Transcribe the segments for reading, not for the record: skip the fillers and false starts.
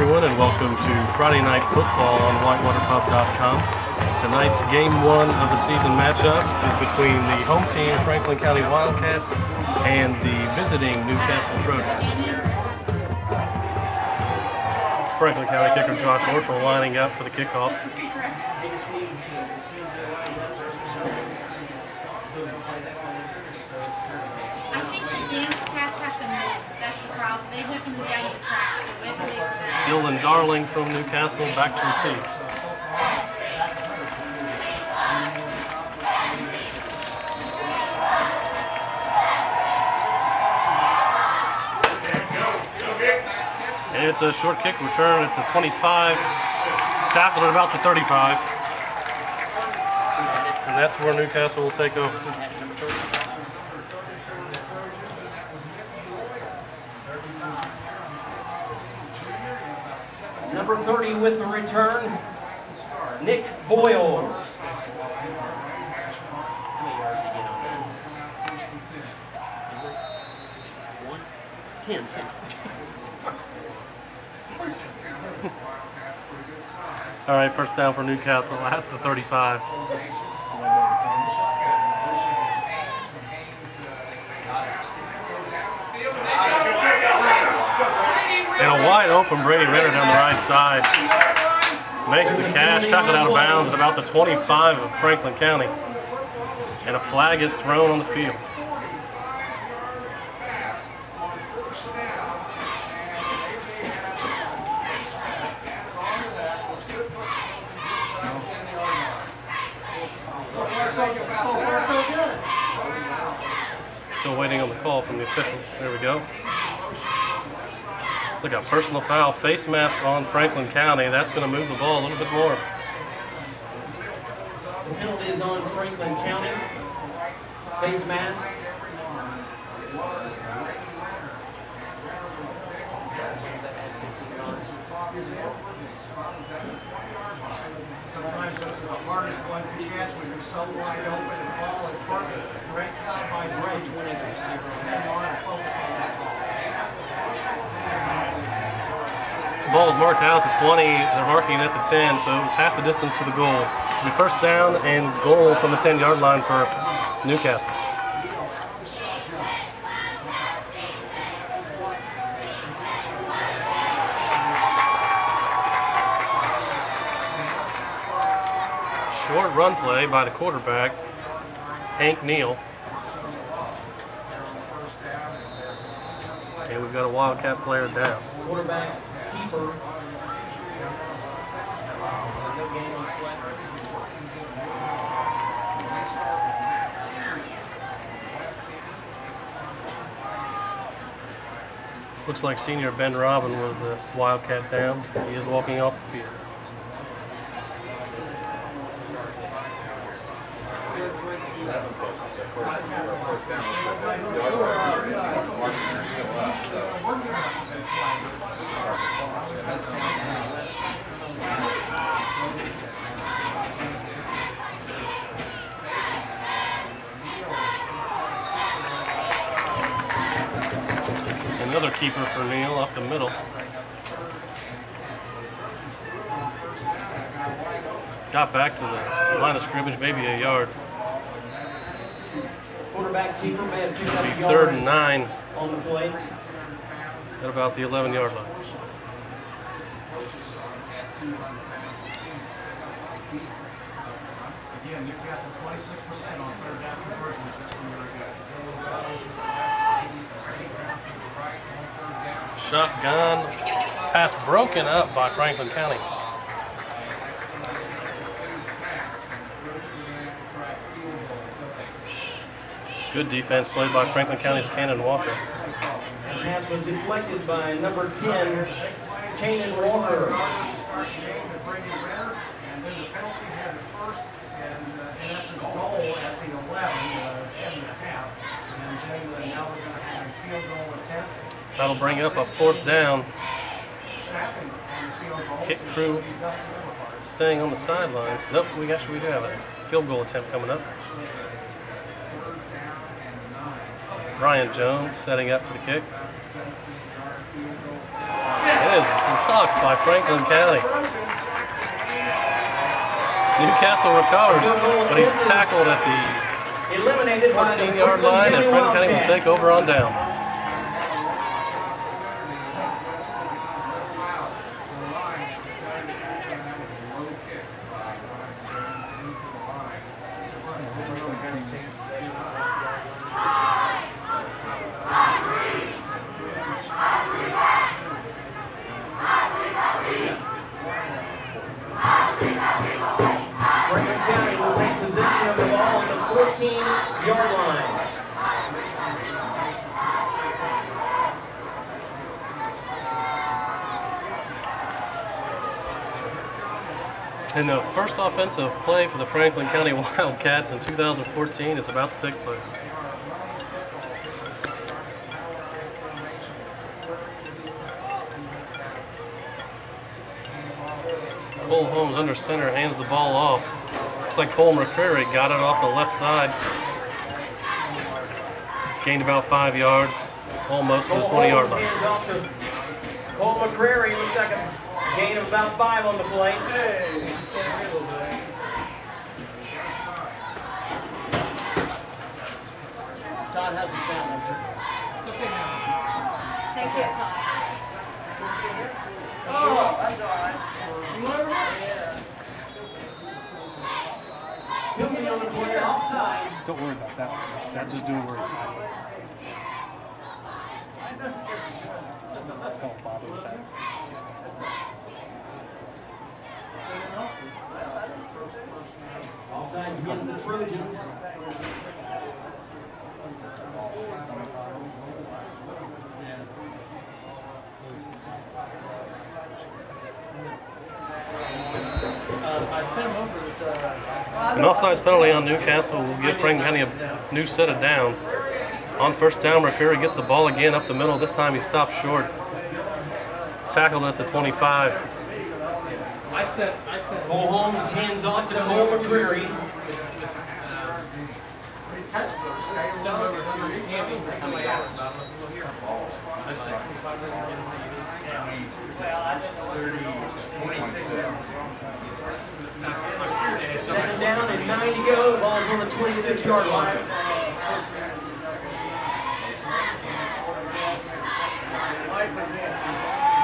everyone, and welcome to Friday Night Football on whitewaterpub.com. Tonight's Game 1 of the season matchup is between the home team, Franklin County Wildcats, and the visiting Newcastle Trojans. Franklin County kicker Josh Orschel lining up for the kickoff. They have to move out of the track, so we have to make sure. Dylan Darling from Newcastle back to receive. And it's a short kick return at the 25, tackled at about the 35. And that's where Newcastle will take over. Number 30 with the return, Nick Boyles. How many yards did he get on that? 10. All right, first down for Newcastle at the 35. And a wide open Brady Renner down the right side. Makes the catch, tackled out of bounds at about the 25 of Franklin County. And a flag is thrown on the field. Still waiting on the call from the officials. There we go. Look, a personal foul, face mask on Franklin County. That's going to move the ball a little bit more. The penalty is on Franklin County. Face mask. Sometimes those are the hardest ones to catch when you're so wide open and the ball is perfect. Great job by Dre. Hang on and focus on that ball. The ball is marked out at the 20. They're marking it at the 10, so it was half the distance to the goal. It'll be first down and goal from the 10-yard line for Newcastle. Short run play by the quarterback, Hank Neal. And we've got a Wildcat player down. Quarterback, keeper. Looks like senior Ben Robin was the Wildcat down. He is walking off the field. It's another keeper for Neal up the middle. Got back to the line of scrimmage, maybe a yard. Quarterback keeper may have picked up It'll be a 3rd and 9 on the play. at about the 11-yard line. Again, Newcastle 26% on third down conversion, which is really good. Shotgun pass broken up by Franklin County. Good defense played by Franklin County's Cannon Walker. The pass was deflected by number 10, Cannon Walker. And then the penalty had the first and in essence goal at the 11, 10.5. And then now we're going to have a field goal attempt. That'll bring up a 4th down. Snapping on the field goal. Kick crew staying on the sidelines. Nope, we do have a field goal attempt coming up. Ryan Jones setting up for the kick. And It is blocked by Franklin County. Newcastle recovers, but he's tackled at the 14-yard line, and Franklin County will take over on downs. Franklin County will take possession of the ball on the 14-yard line. And the first offensive play for the Franklin County Wildcats in 2014 is about to take place. Cole Holmes under center, hands the ball off. Looks like Cole McCreary got it off the left side. Gained about 5 yards, almost to the 20-yard line. Hands off to Cole McCreary. Looks like a gain of about 5 on the play. Todd has the sound like this. Thank you, Todd. Oh, that's all right. He'll be on the play offside. Don't worry about that. Just do it where it's at. Don't bother with that. Just Offside against the Trojans. An offsides penalty on Newcastle will give Franklin County a new set of downs. On first down, McCreary gets the ball again up the middle. This time he stops short. Tackled at the 25. Cole Holmes hands off to Cole McCreary. Second down and 9 to go. The ball's on the 26-yard line.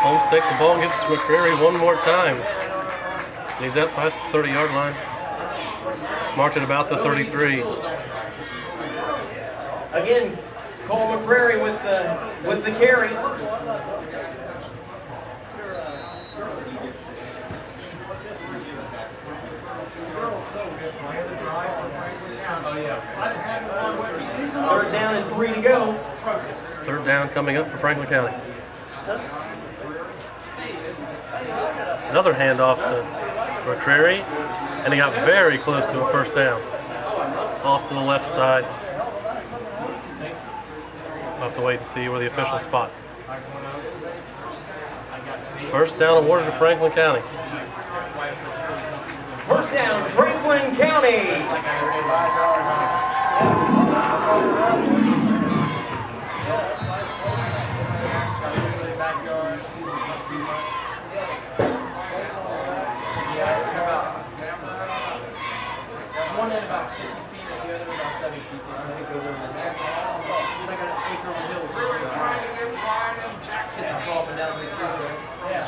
Holmes takes the ball and gives it to McCreary one more time. And he's up past the 30-yard line. March at about the 33. Again, Cole McCreary with the carry. Third down and 3 to go. Third down coming up for Franklin County. Another handoff to McCreary, and he got very close to a first down. Off to the left side. We'll have to wait and see where the official spot. First down awarded to Franklin County. First down, Franklin County. One at about 50 feet and the other about 70 feet. I think it goes over the neck. I got an acre of a hill. Dropping down the creek there.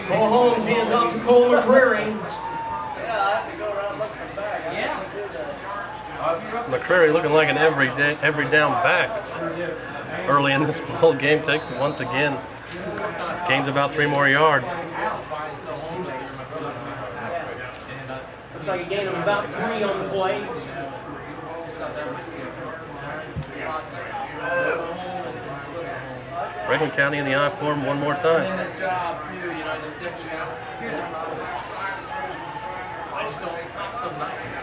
Cole Holmes hands off to Cole McCreary. Yeah, I have to go around looking back. Yeah. McCreary looking like an every down back early in this ball game. Takes it once again. Gains about 3 more yards. Looks like a gain of about 3 on the play. Franklin County in the I form one more time. In this job too, you know, just here's a I just don't some nights.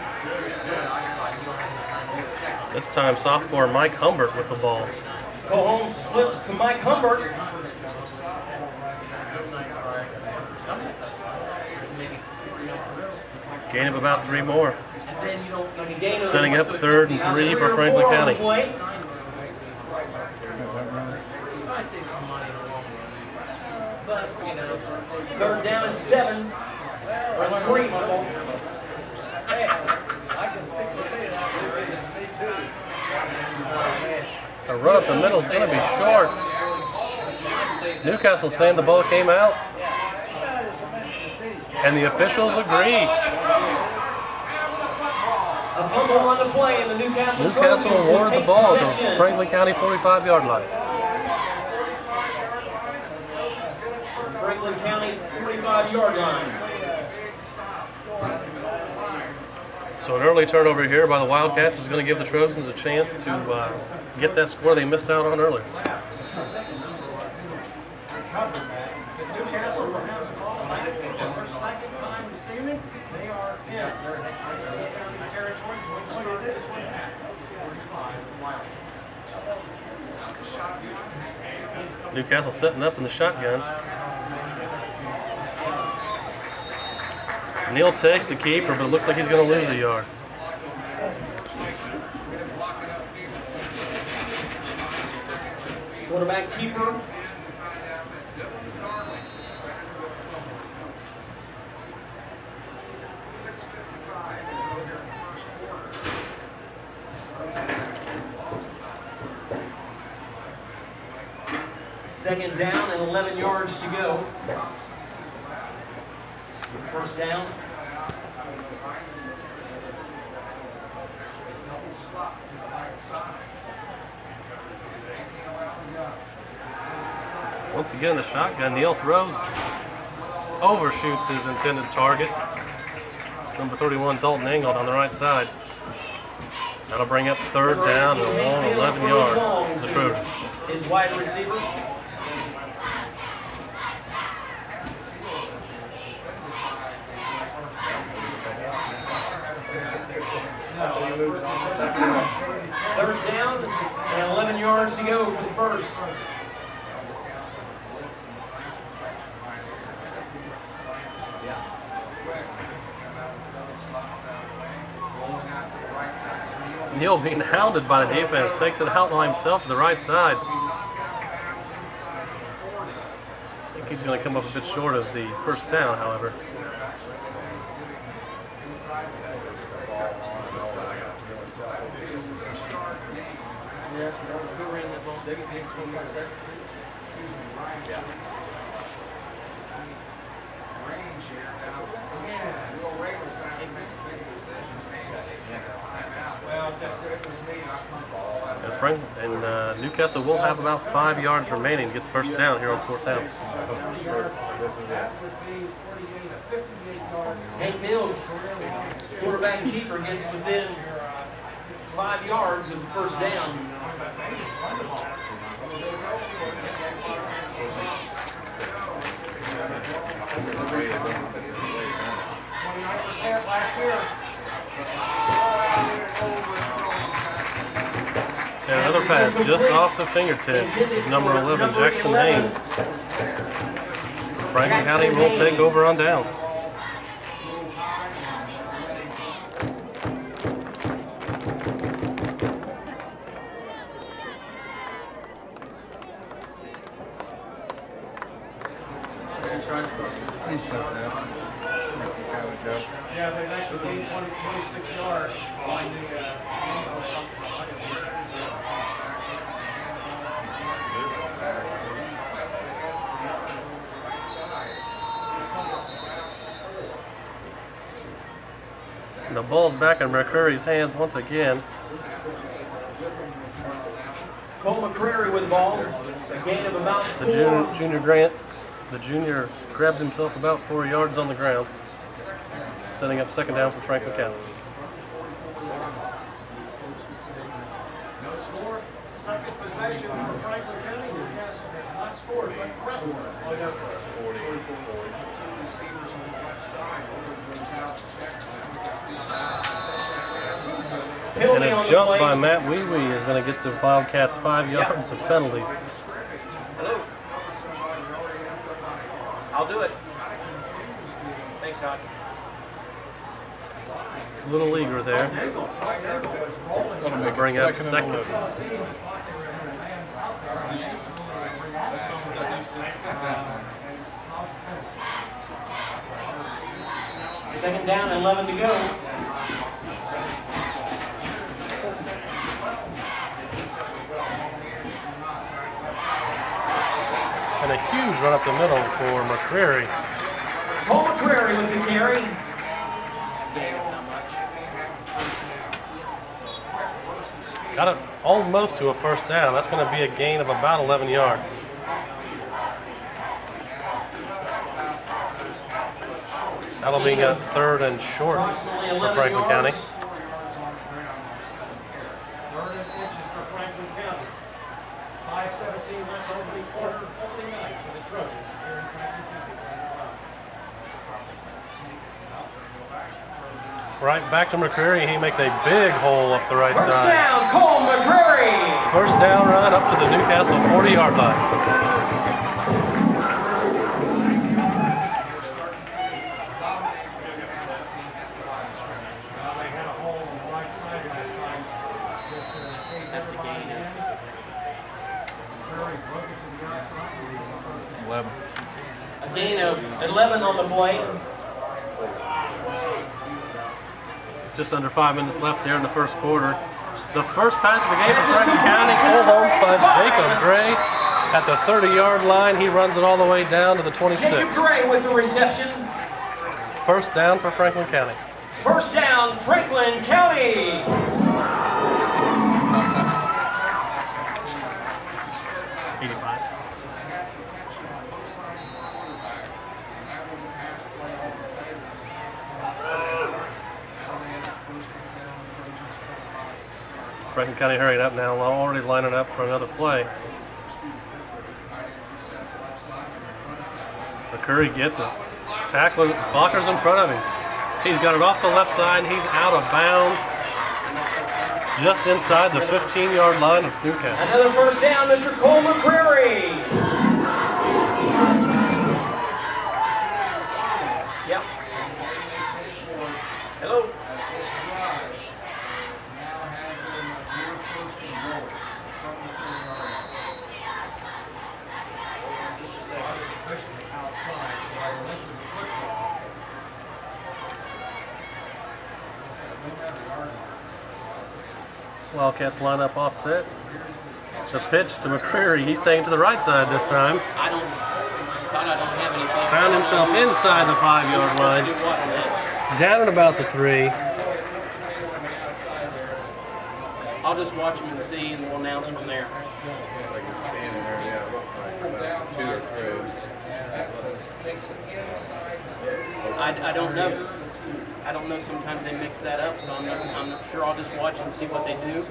This time sophomore Mike Humbert with the ball. Cole Holmes flips to Mike Humbert. Gain of about 3 more. Setting up 3rd and 3 for Franklin County. Third down and 7. Or 3, my fault. So run up the middle is going to be short. Newcastle saying the ball came out. And the officials agree. A fumble on the play, and the Newcastle Trojans awarded the take ball to possession. Franklin County 45-yard line. Franklin County 45-yard line. So an early turnover here by the Wildcats is going to give the Trojans a chance to get that score they missed out on earlier. Newcastle will have the ball back for their second time this evening. They are in Franklin County territory. We'll start this one at 45 Wildcats. Newcastle setting up in the shotgun. Neal takes the keeper, but it looks like he's going to lose a yard. Quarterback keeper. Second down and 11 yards to go. First down. Once again, the shotgun. Neal throws, overshoots his intended target. Number 31, Dalton Engold on the right side. That'll bring up third down and a long 11 yards for the Trojans. His wide receiver. Third down and 11 yards to go for the first. Neal being hounded by the defense, takes it out by himself to the right side. I think he's going to come up a bit short of the first down, however. And Newcastle will have about 5 yards remaining to get the first down here on fourth down. Hank Mills, quarterback and keeper, gets within 5 yards of the first down. And another pass just off the fingertips. Number 11, Jackson Haynes. Franklin County will take over on downs. Yeah, they've actually gained 26 yards on the The ball's back in McCreary's hands once again. Cole McCreary with the ball. A gain of about 4. The junior Grant, the junior grabs himself about 4 yards on the ground, setting up second down for Franklin County. no score. Second possession for Franklin County. Newcastle has not scored, but And a jump by Matt Wee is going to get the Wildcats 5 yards of penalty. Hello. I'll do it. Thanks, Todd. A little eager there. We'll bring up second. Second down, 11 to go. And a huge run up the middle for McCreary. Cole McCreary with the carry. Got it almost to a first down. That's going to be a gain of about 11 yards. That'll be a third and short for Franklin County. Third and inches for Franklin County. 5:17 left over the quarter, opening night for the Trojans here in Franklin County. Right back to McCreary. He makes a big hole up the right First side. down, Cole McCreary. First down run up to the Newcastle 40-yard line. They had a hole on the right side last time. Just that's a gain. Very broke it to the outside. 11. A gain of 11 on the play. Just under 5 minutes left here in the first quarter. The first pass of the game for Franklin County. Cole Holmes finds Jacob Gray at the 30-yard line. He runs it all the way down to the 26. Jacob Gray with the reception. First down for Franklin County. First down, Franklin County. Franklin County hurried up now, already lining up for another play. McCreary gets it. Tackler, blocker's in front of him. He's got it off the left side. He's out of bounds. Just inside the 15-yard line of Newcastle. Another first down, Mr. Cole McCreary. Yep. Hello. Wildcats line up offset. The pitch to McCreary. He's taking to the right side this time. I don't have anything. Found himself inside the 5-yard line. Down at about the 3. I'll just watch them and see, and we'll announce from there. Looks like he's standing there, yeah, it looks like about 2 or 3. I don't know. I don't know. Sometimes they mix that up, so I'm not sure. I'll just watch and see what they do.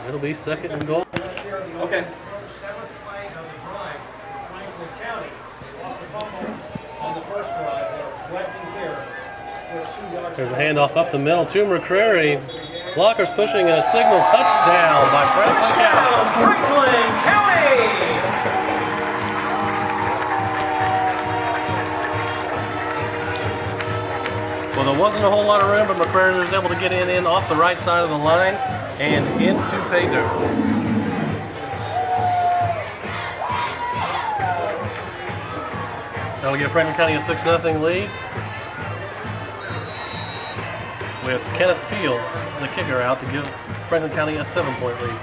It'll be second and goal. Okay. Seventh play of the drive for Franklin County. They lost a fumble on the first drive. They're collecting here with 2 yards. There's a handoff up the middle to McCreary. Blockers pushing and a signal touchdown by Franklin County. Franklin County. Well, there wasn't a whole lot of room, but McCreary was able to get in off the right side of the line and into pay dirt. That'll give Franklin County a 6-0 lead, with Kenneth Fields, the kicker, out to give Franklin County a 7-point lead.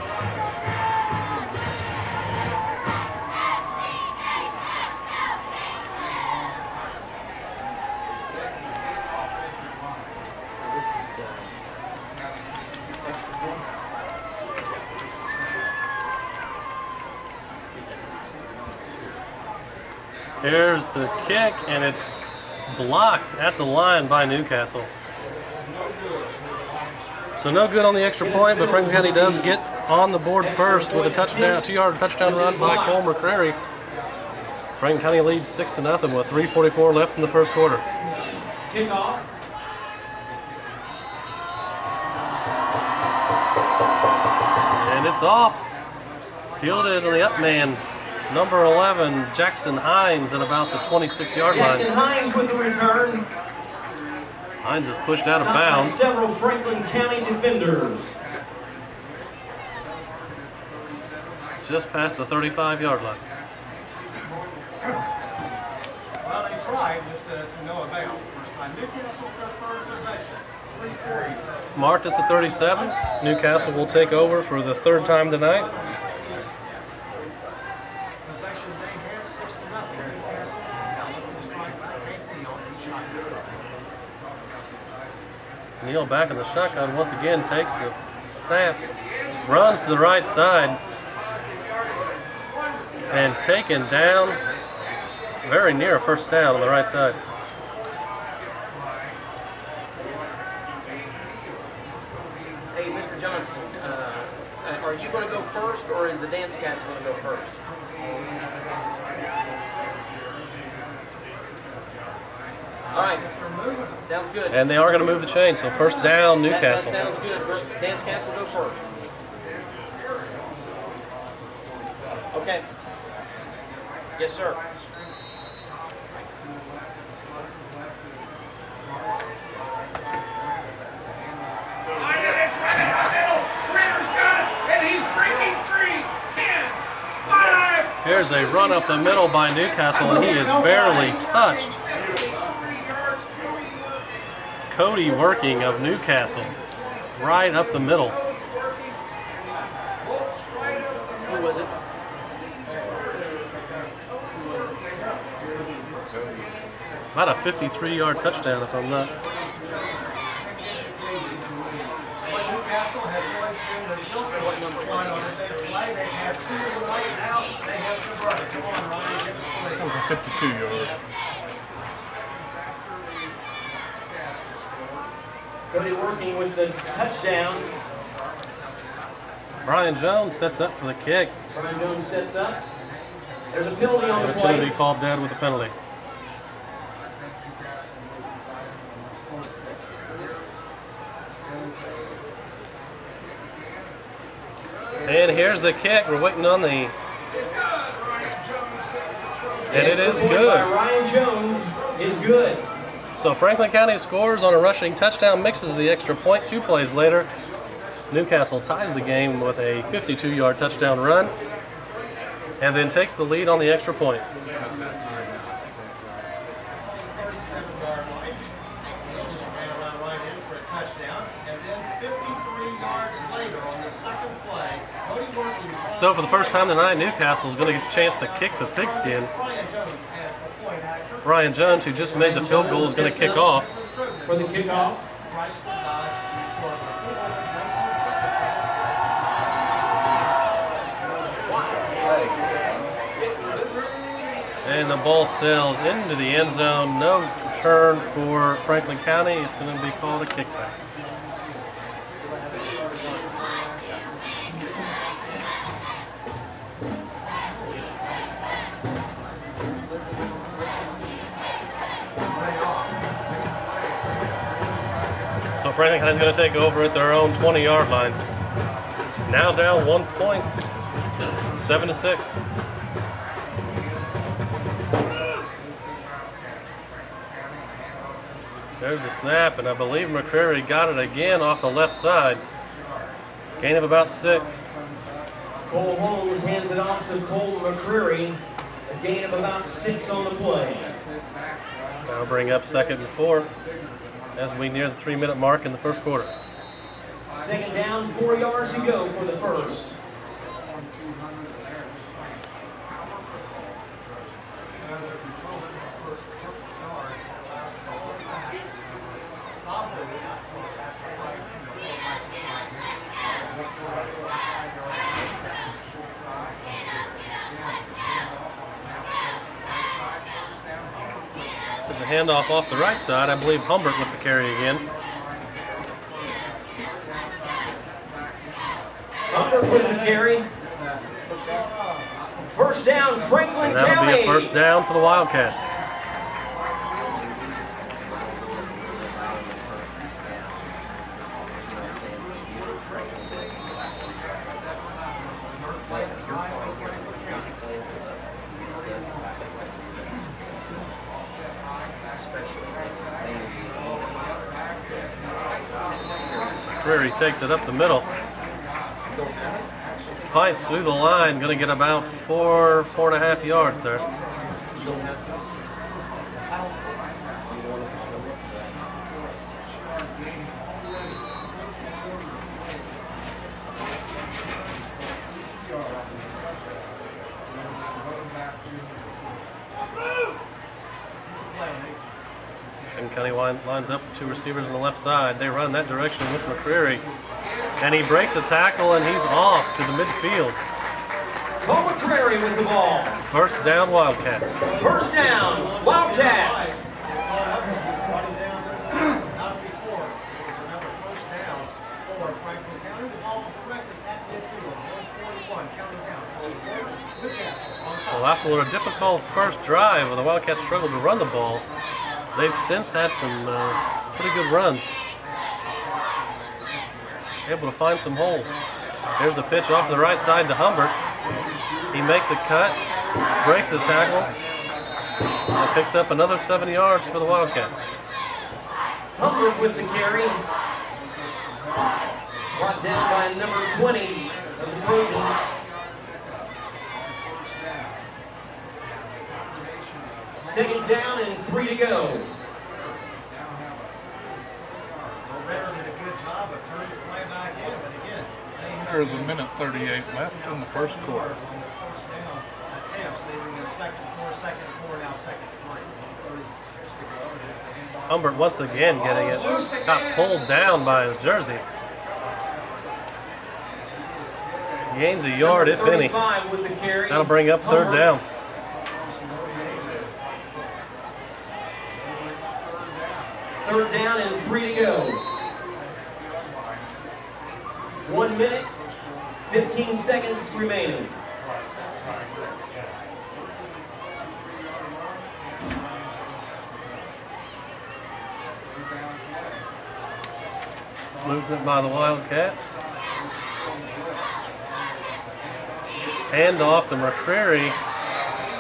Here's the kick, and it's blocked at the line by Newcastle. So no good on the extra point, but Franklin County does get on the board first with a touchdown, 2-yard touchdown run by Cole McCreary. Franklin County leads 6-0 with 3:44 left in the first quarter. Kickoff. And it's off. Fielded on the up man. Number 11, Jackson Hines, at about the 26-yard line. Jackson Hines with the return. Hines is pushed out of Stopped by bounds. several Franklin County defenders. Just past the 35-yard line. Well, they tried just to Newcastle for third possession. 3:40. Marked at the 37. Newcastle will take over for the third time tonight. Possession they had 6-0. Newcastle now looking to strike back. Neal in shotgun. Neal back in the shotgun once again, takes the snap, runs to the right side, and taken down very near a first down on the right side. Hey, Mr. Johnson, are you going to go first, or is the Dance Cats going to go first? All right, sounds good. And they are going to move the chain, so first down, That Newcastle. sounds good. Dance Cats will go first. Okay. Yes, sir. Here's a run up the middle by Newcastle, and he is barely touched. Cody Working of Newcastle, right up the middle. Who was it? About a 53-yard touchdown, if I'm not. Newcastle has always been the guilty one on it. They play, they have two right now, they have the brother. Come on, Ryan, get us the That was a 52-yard. Cody Working with the touchdown. Brian Jones sets up for the kick. Brian Jones sets up. There's a penalty on the It's going to play. be called dead with a penalty. And here's the kick. We're waiting on the... And it is By good. Ryan Jones is good. So Franklin County scores on a rushing touchdown, mixes the extra point. 2 plays later, Newcastle ties the game with a 52-yard touchdown run and then takes the lead on the extra point. 37-yard line. Neal just ran around right in for a touchdown. And then 53 yards later on the second play, Cody Working. So for the first time tonight, Newcastle is going to get a chance to kick the pigskin. Brian Jones has the point after. Ryan Jones, who just made the field goal, is going to kick off. For the kickoff. Chrysler Dodge keeps scoring. And the ball sails into the end zone. No return for Franklin County. It's going to be called a kickback. So Franklin County is going to take over at their own 20-yard line. Now down 1 point, 7-6. There's the snap, and I believe McCreary got it again off the left side. Gain of about 6. Cole Holmes hands it off to Cole McCreary. A gain of about 6 on the play. Now bring up 2nd and 4 as we near the 3-minute mark in the first quarter. Second down, 4 yards to go for the first. There's a handoff off the right side. I believe Humbert with the carry again. Humbert with the carry. First down, Franklin And that'll County. be a first down for the Wildcats. McCreary takes it up the middle. Fights through the line, going to get about 4.5 yards there. County lines up with two receivers on the left side. They run that direction with McCreary. And he breaks a tackle and he's off to the midfield. Cole McCreary with the ball. First down, Wildcats. First down, Wildcats. Not before. Another first down for Franklin County. The ball directly at midfield. 141 counting down. Newcastle on top. Well, after a difficult first drive where the Wildcats struggled to run the ball, they've since had some pretty good runs. Able to find some holes. There's the pitch off the right side to Humbert. He makes a cut, breaks the tackle, and picks up another 7 yards for the Wildcats. Humbert with the carry. Brought down by number 20 of the Trojans. Second down and 3 to go. Better did a good job of turning the play back in, but again, There's a minute 38 left in the first quarter. on the first down attempts, leaving them second and four, now second and 3. Humbert once again getting it. Got pulled down by his jersey. Gains a yard, if any. 35 with the carry. That'll bring up third down. Third down and 3 to go. 1 minute, 15 seconds remaining. Movement by the Wildcats. Hand off to McCreary.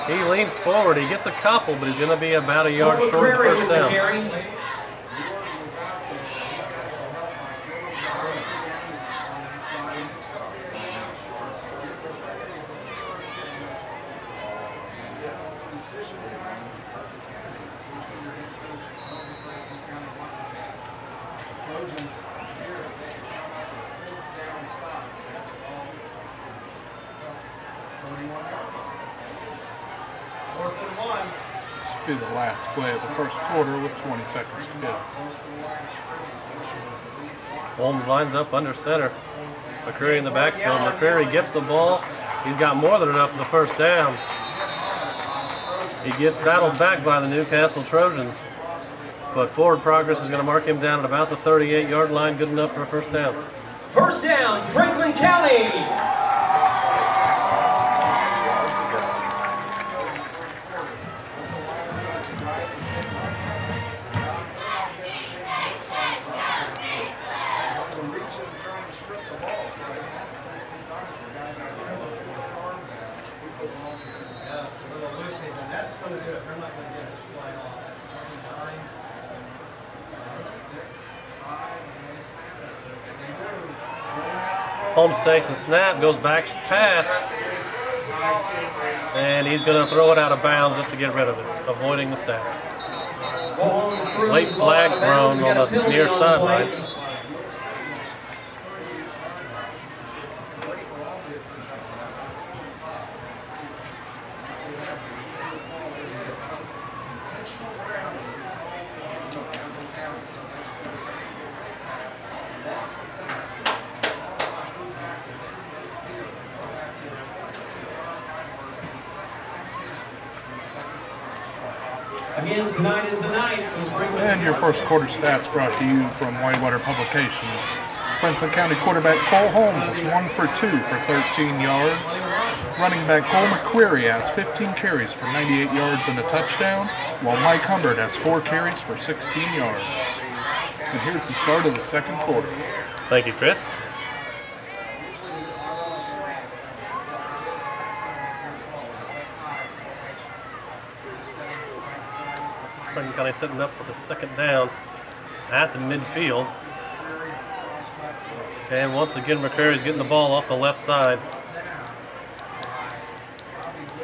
He leans forward. He gets a couple, but he's going to be about a yard short of the first down. Be the last play of the first quarter with 20 seconds to go. Holmes lines up under center. McCreary in the backfield. McCreary gets the ball. He's got more than enough for the first down. He gets battled back by the Newcastle Trojans. But forward progress is going to mark him down at about the 38-yard line. Good enough for a first down. First down, Franklin County. Holmes takes a snap, goes back pass, and he's going to throw it out of bounds just to get rid of it, avoiding the sack. Late flag thrown on the near sideline. Again, tonight is the night. And your first quarter stats brought to you from Whitewater Publications. Franklin County quarterback Cole Holmes is 1 for 2 for 13 yards. Running back Cole McCreary has 15 carries for 98 yards and a touchdown, while Mike Humbert has 4 carries for 16 yards. And here's the start of the second quarter. Thank you, Chris. Franklin County setting up with a second down at the midfield. And once again, McCreary's getting the ball off the left side.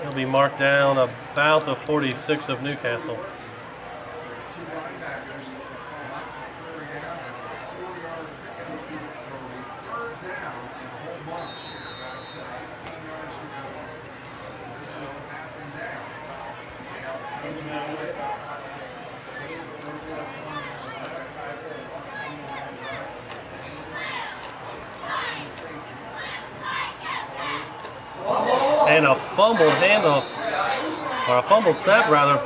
He'll be marked down about the 46 of Newcastle. And a fumbled handoff, or a fumbled snap rather,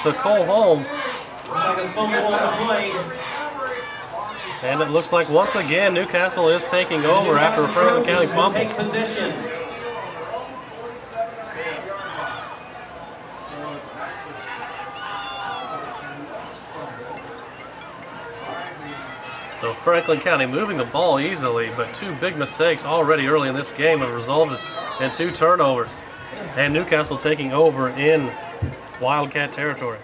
to Cole Holmes. Like a fumble on the play. And it looks like once again Newcastle is taking over after a Franklin County fumble. Take possession. So Franklin County moving the ball easily, but two big mistakes already early in this game have resulted in 2 turnovers. And Newcastle taking over in Wildcat territory.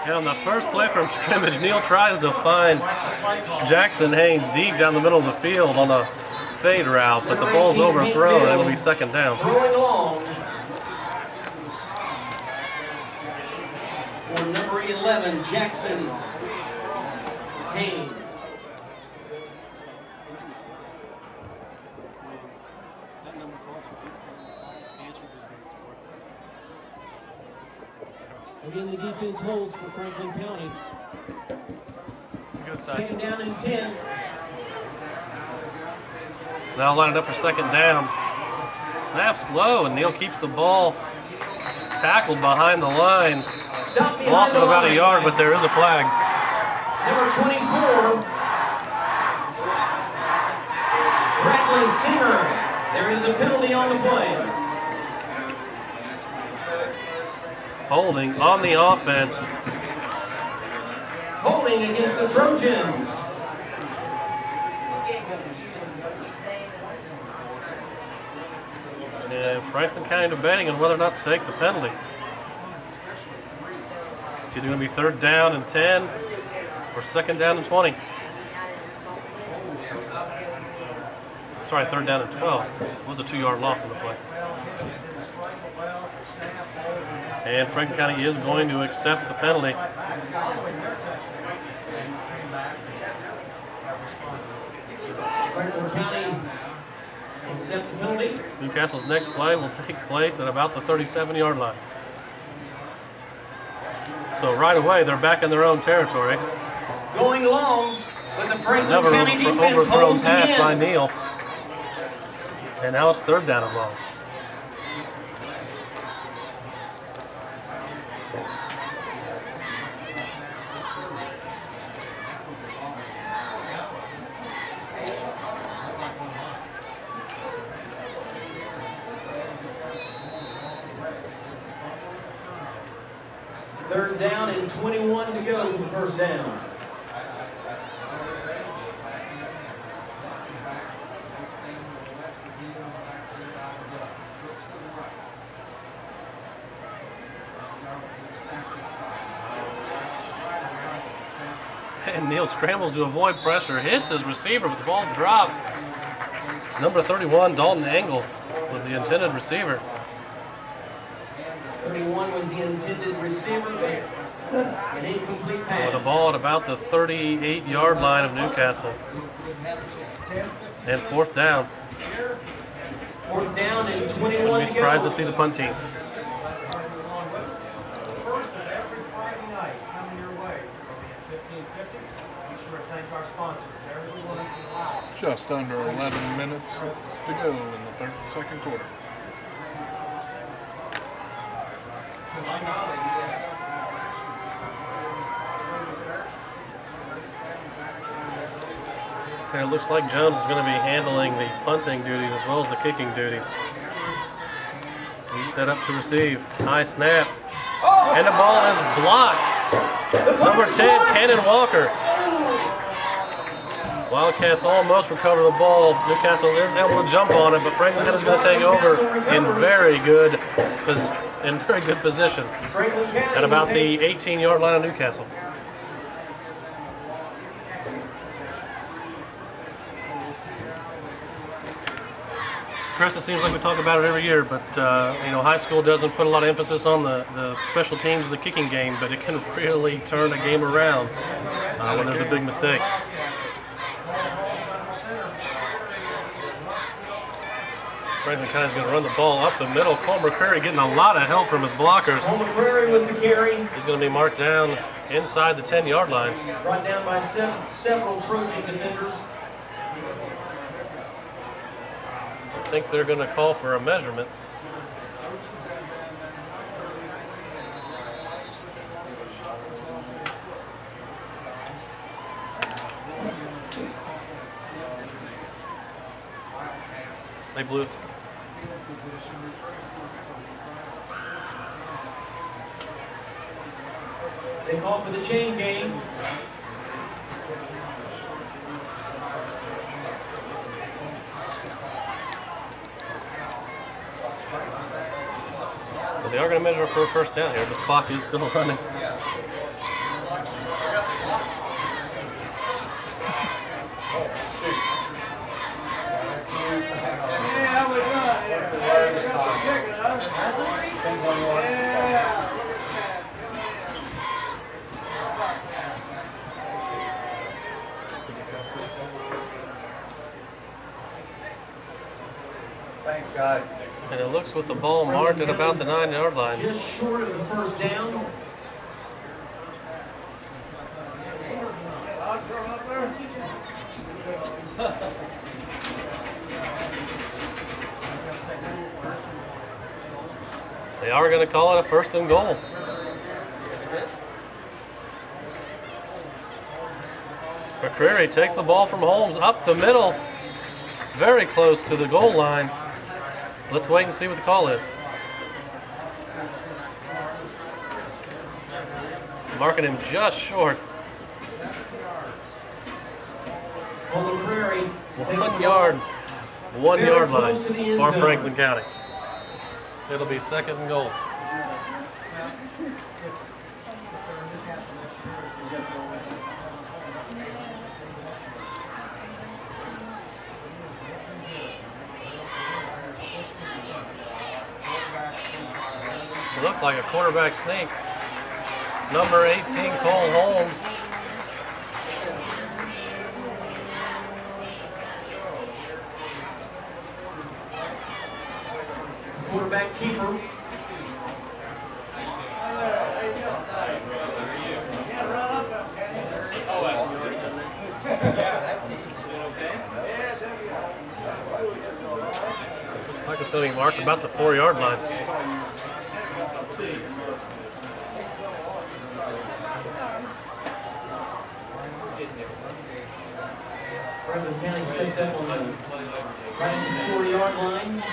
And on the first play from scrimmage, Neal tries to find Jackson Haynes deep down the middle of the field on a fade route, but the ball's overthrown and it'll be second down. Throwing long for number 11, Jackson Haynes. Again, the defense holds for Franklin County. Good side. Second down and 10. Now lining up for second down. Snaps low, and Neal keeps the ball tackled behind the line. Stop behind Loss of the about a line. yard, but there is a flag. Number 24, Bradley Singer. There is a penalty on the play. Holding on the offense. Holding against the Trojans. And Franklin County debating on whether or not to take the penalty. It's either going to be third down and 10 or second down and 20. Sorry, third down and 12. It was a 2-yard loss in the play. And Franklin County is going to accept the penalty. Franklin County accept the penalty. Newcastle's next play will take place at about the 37-yard line. So right away, they're back in their own territory. Going long, but the Franklin Another County defense overthrown holds pass again. by Neal. And now it's third down and long. Third down and 21 to go for the first down. And Neal scrambles to avoid pressure, hits his receiver, but the ball's dropped. Number 31, Dalton Engel, was the intended receiver. 31 was the intended receiver, but an incomplete pass. With the ball at about the 38-yard line of Newcastle. And fourth down. Fourth down and 21 Wouldn't be to surprised go. to see the punt team. First of every Friday night coming your way. It'll be at 15:50. Be sure to thank our sponsors. Everyone is allowed. Just under 11 minutes to go in the second quarter. To my knowledge, yes. And it looks like Jones is going to be handling the punting duties as well as the kicking duties. He's set up to receive. High snap. And the ball is blocked. Number 10, Cannon Walker. Wildcats almost recover the ball. Newcastle is able to jump on it, but Franklin County is going to take over in very good position Franklin County at about will the take 18-yard line of Newcastle. Chris, it seems like we talk about it every year, but high school doesn't put a lot of emphasis on the special teams and the kicking game, but it can really turn a game around when there's a big mistake. Franklin County's going to run the ball up the middle. Cole McCreary getting a lot of help from his blockers. Cole McCreary with the carry. He's going to be marked down inside the 10-yard line. Brought down by several Trojan defenders. I think they're going to call for a measurement. They blew it. They call for the chain game. But they are going to measure for a first down here. The clock is still running. Thanks, guys. And it looks with the ball marked at about the 9-yard line. Just short of the first down. They are going to call it a first and goal. McCreary takes the ball from Holmes up the middle, very close to the goal line. Let's wait and see what the call is. Marking him just short. Cole McCreary. 1 yard line for Franklin County. It'll be second and goal. It looked like a quarterback sneak. Number 18, Cole Holmes. Quarterback keeper. Looks like it's going to be marked about the 4-yard line. Franklin County sets up on the right at the 4-yard line.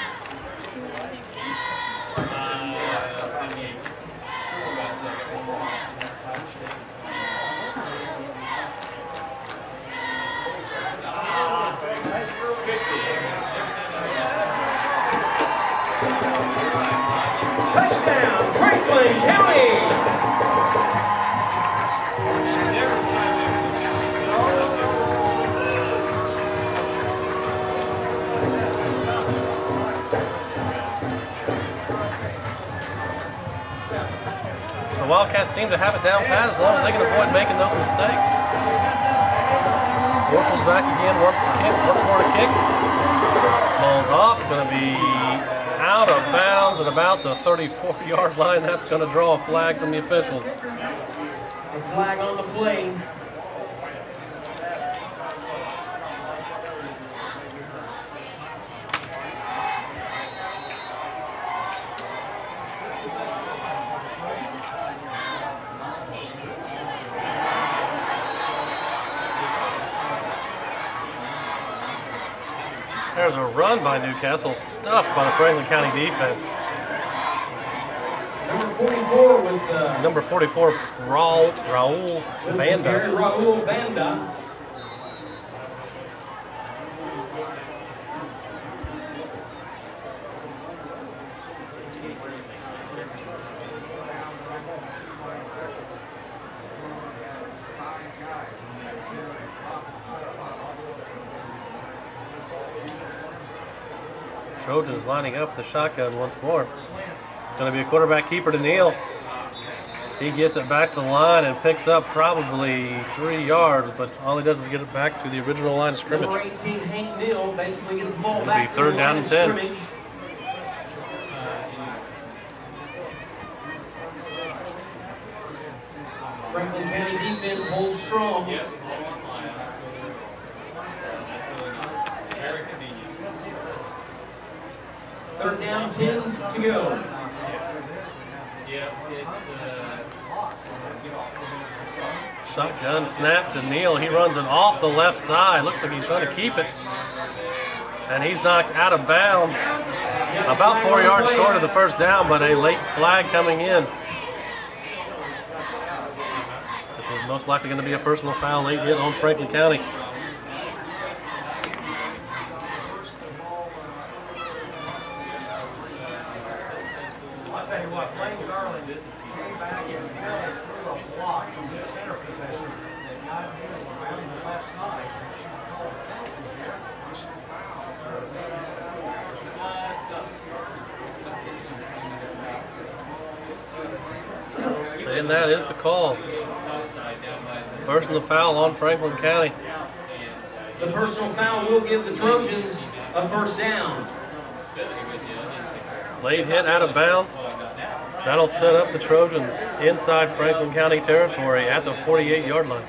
Touchdown, Franklin County! The Wildcats seem to have it down pat as long as they can avoid making those mistakes. Marshall's back again, wants to kick, once more to kick. Ball's off, going to be out of bounds at about the 34-yard line. That's going to draw a flag from the officials. The flag on the play. There's a run by Newcastle, stuffed by the Franklin County defense. Number 44 with Number 44, Raul Banda. Raul Banda. Trojans lining up the shotgun once more. It's going to be a quarterback keeper to Neal. He gets it back to the line and picks up probably 3 yards, but all he does is get it back to the original line of scrimmage. Number 18, Hank Neal, basically gets the ball It'll back be third to the down line and of 10. scrimmage. Third down, 10 to go. Shotgun snap to Neal. He runs it off the left side. Looks like he's trying to keep it. And he's knocked out of bounds. About 4 yards short of the first down, but a late flag coming in. This is most likely going to be a personal foul, late hit on Franklin County. I'll tell you what, Blaine Garland came back and really threw a block from this center position that got Neal around the left side. She called a penalty here. And that is the call. Personal foul on Franklin County. The personal foul will give the Trojans a first down. Late hit out of bounds. That'll set up the Trojans inside Franklin County territory at the 48-yard line.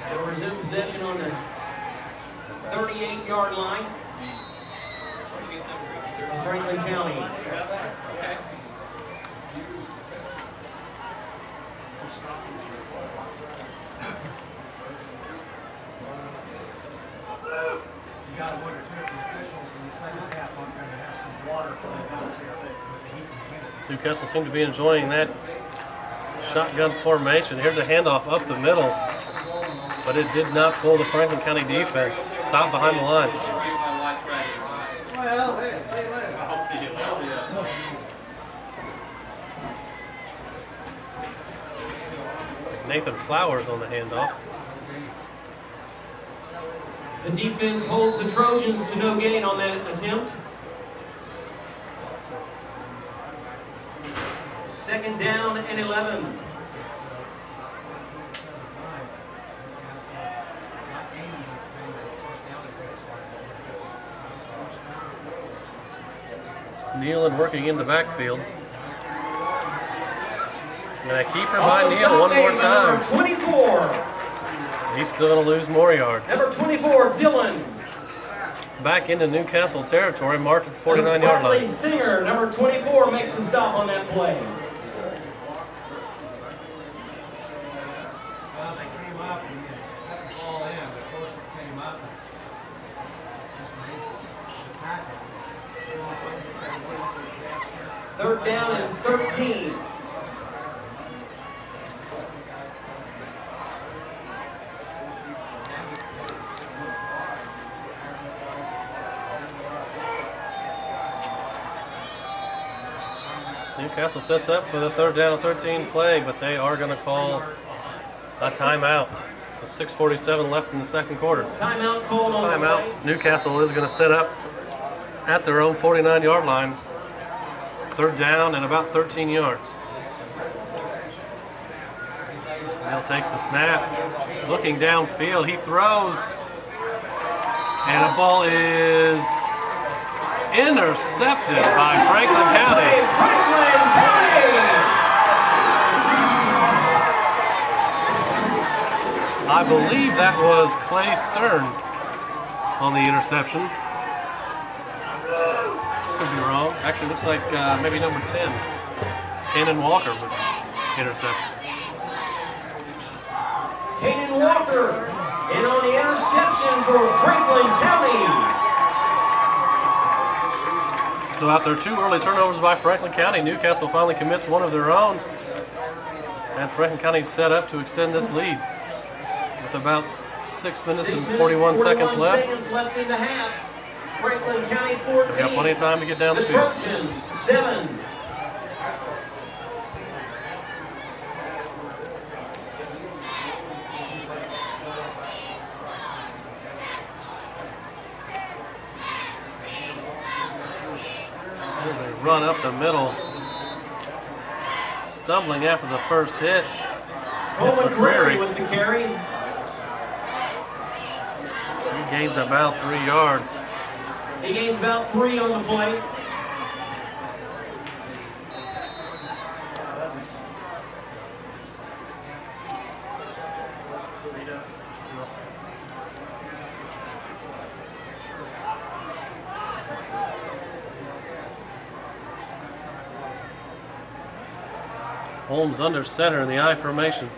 They'll resume possession on the 38-yard line. Franklin County. You got to wonder too if the officials in the second half aren't going to have some water coming out here with the heat and humidity. Newcastle seemed to be enjoying that shotgun formation. Here's a handoff up the middle, but it did not fool the Franklin County defense. Stopped behind the line. Well, hey, see you later. I'll see you later. Nathan Flowers on the handoff. The defense holds the Trojans to no gain on that attempt. Second down and 11. Nealon working in the backfield. And a keeper by Neal one more time. Number 24. He's still going to lose more yards. Number 24, Dylan. Back into Newcastle territory, marked at the 49-yard Bartley line. Singer, number 24, makes the stop on that play. Well, they came up and you let the ball in, but Horser came up and just made the tackle. Third down and 13. Newcastle sets up for the third down and 13 play, but they are going to call a timeout. With 6:47 left in the second quarter. Timeout called on the Timeout. play. Newcastle is going to set up at their own 49-yard line. Third down and about 13 yards. Neal takes the snap. Looking downfield, he throws. And the ball is intercepted by Franklin County. Franklin County! I believe that was Clay Stern on the interception. Could be wrong. Actually, looks like maybe number 10, Kanan Walker with interception. Kanan Walker in on the interception for Franklin County. So after two early turnovers by Franklin County, Newcastle finally commits one of their own. And Franklin County set up to extend this lead with about 6 minutes and 41 seconds left. Seconds left in the half. Franklin County 14. They got plenty of time to get down the The field. Trojans 7. There's a run up the middle. Stumbling after the first hit. Cole It's McCreary McCreary. with the carry. He gains about 3 yards. He gains about 3 on the play. Holmes under center in the I formation.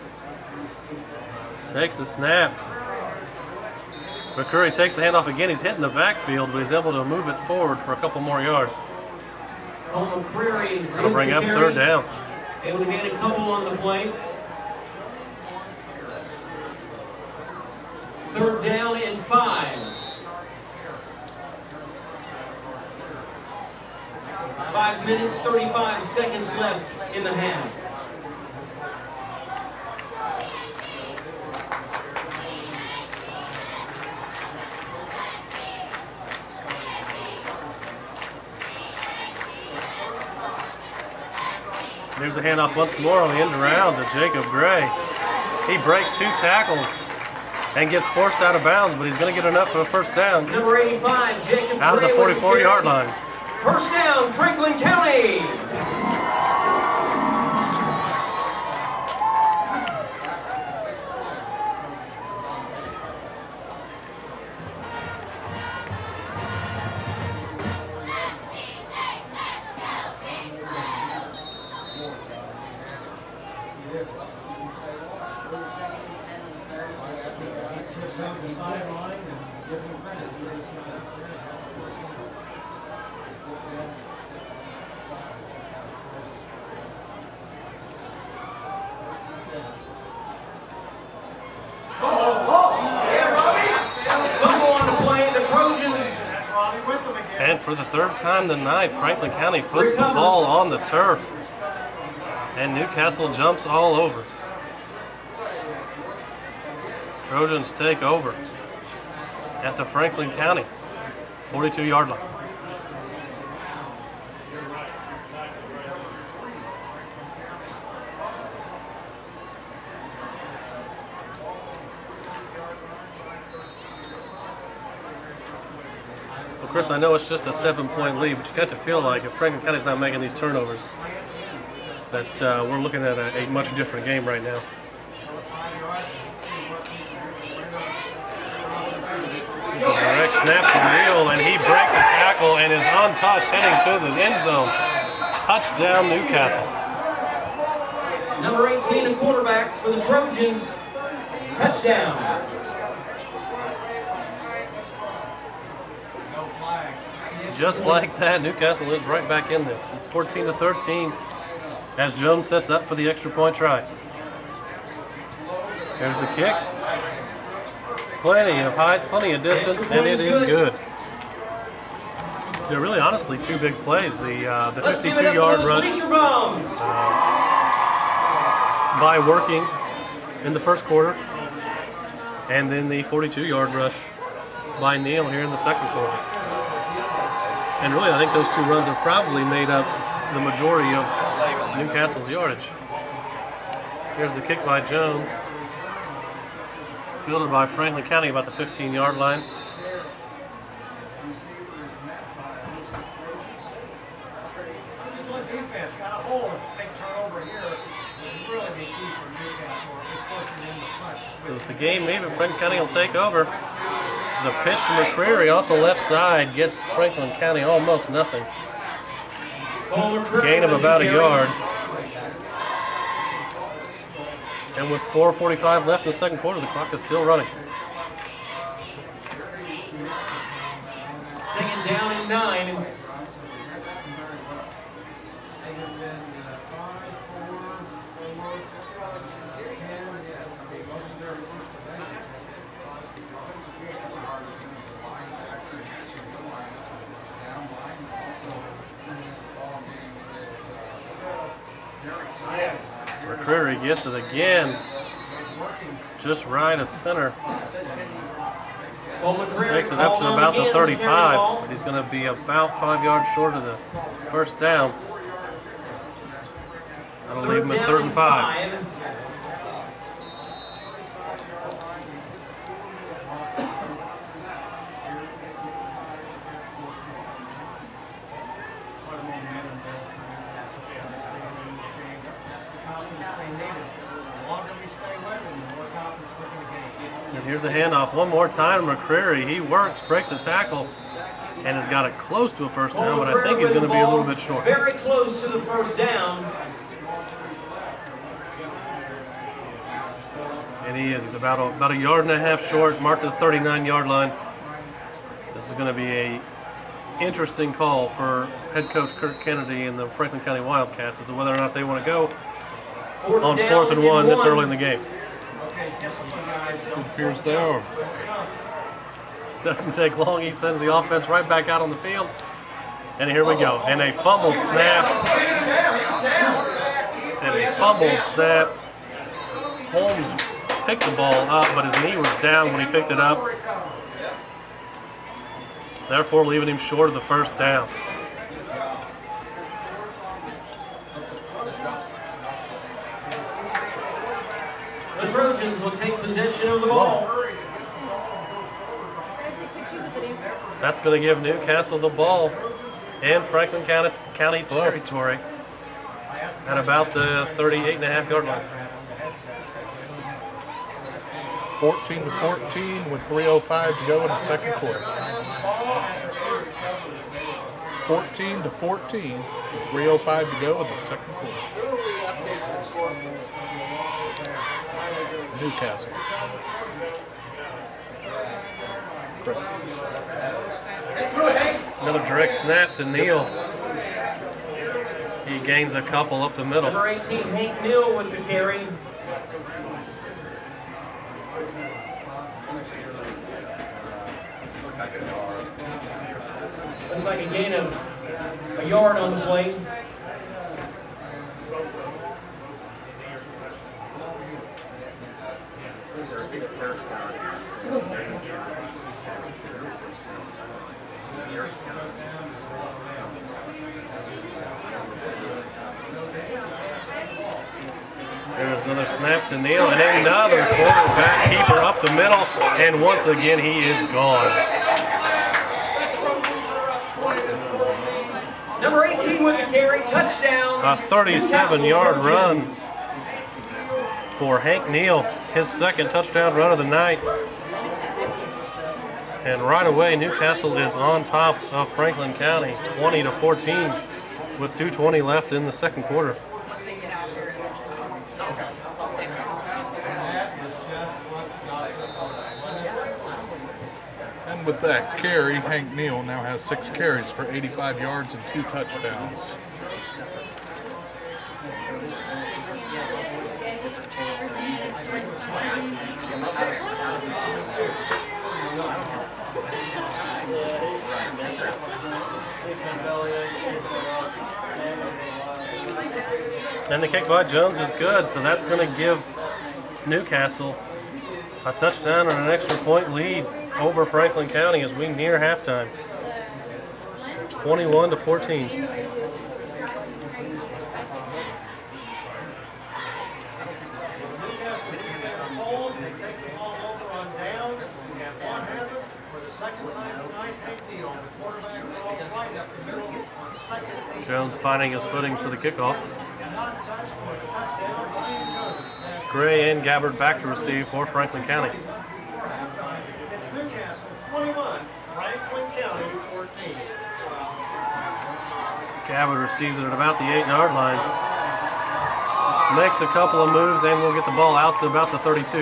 Takes the snap. McCurry takes the handoff again. He's hitting the backfield, but he's able to move it forward for a couple more yards. That'll bring up third down. Able to gain a couple on the play. Third down and 5. 5 minutes, 35 seconds left in the half. There's a handoff once more on the end around to Jacob Gray. He breaks 2 tackles and gets forced out of bounds, but he's going to get enough for a first down. Number 85, Jacob out of the 44-yard line. First down, Franklin County. And for the third time tonight, Franklin County puts the ball on the turf. And Newcastle jumps all over. Trojans take over at the Franklin County 42-yard line. Chris, I know it's just a 7-point lead, but you got to feel like if Franklin County's not making these turnovers, that we're looking at a much different game right now. A direct snap to Neal, and he breaks a tackle and is untouched, heading to the end zone. Touchdown, Newcastle. Number 18 of quarterbacks for the Trojans. Touchdown. Just like that, Newcastle is right back in this. It's 14-13 as Jones sets up for the extra point try. There's the kick. Plenty of height, plenty of distance, and it is good. They're really honestly 2 big plays. The 52-yard rush by working in the first quarter, and then the 42-yard rush by Neal here in the second quarter. And really, I think those 2 runs have probably made up the majority of Newcastle's yardage. Here's the kick by Jones. Fielded by Franklin County about the 15-yard line. Defense got a hold. Big turnover here would really be key for Newcastle. It's forcing them to punt. So with the game even, Franklin County will take over. The pitch from McCreary off the left side gets Franklin County almost nothing. Gain of about a yard. And with 4:45 left in the second quarter, the clock is still running. Second down and 9. McCreary gets it again, just right of center. Takes it up to about the 35, but he's going to be about 5 yards short of the first down. That'll leave him at 3rd and 5. And here's a handoff one more time to McCreary. He works, breaks a tackle, and has got it close to a first down, but I think he's going to be a little bit short. Very close to the first down. And he is. He's about a yard and a half short, marked at the 39-yard line. This is going to be a interesting call for head coach Kirk Kennedy and the Franklin County Wildcats as to whether or not they want to go on 4th and 1 this early in the game. It appears they are. Doesn't take long. He sends the offense right back out on the field. And here we go. And a fumbled snap. Holmes picked the ball up, but his knee was down when he picked it up. Therefore, leaving him short of the first down. The Trojans will take possession of the ball. That's going to give Newcastle the ball in Franklin County territory at about the 38.5-yard line. 14-14 with 3:05 to go in the second quarter. 14-14 with 3:05 to go in the second quarter. Newcastle. Correct. Another direct snap to Neal. He gains a couple up the middle. Number 18, Hank Neal with the carry. Looks like a gain of a yard on the play. There's another snap to Neal, and another quarterback keeper up the middle, and once again he is gone. Number 18 with the carry, touchdown. A 37-yard run for Hank Neal, his second touchdown run of the night. And right away, Newcastle is on top of Franklin County, 20-14, with 2:20 left in the second quarter. And with that carry, Hank Neal now has 6 carries for 85 yards and 2 touchdowns. And the kick by Jones is good, so that's going to give Newcastle a touchdown and an extra point lead over Franklin County as we near halftime. 21-14. Jones finding his footing for the kickoff. Gray and Gabbard back to receive for Franklin County. It's Newcastle 21, Franklin County 14. Gabbard receives it at about the 8-yard line. Makes a couple of moves and will get the ball out to about the 32.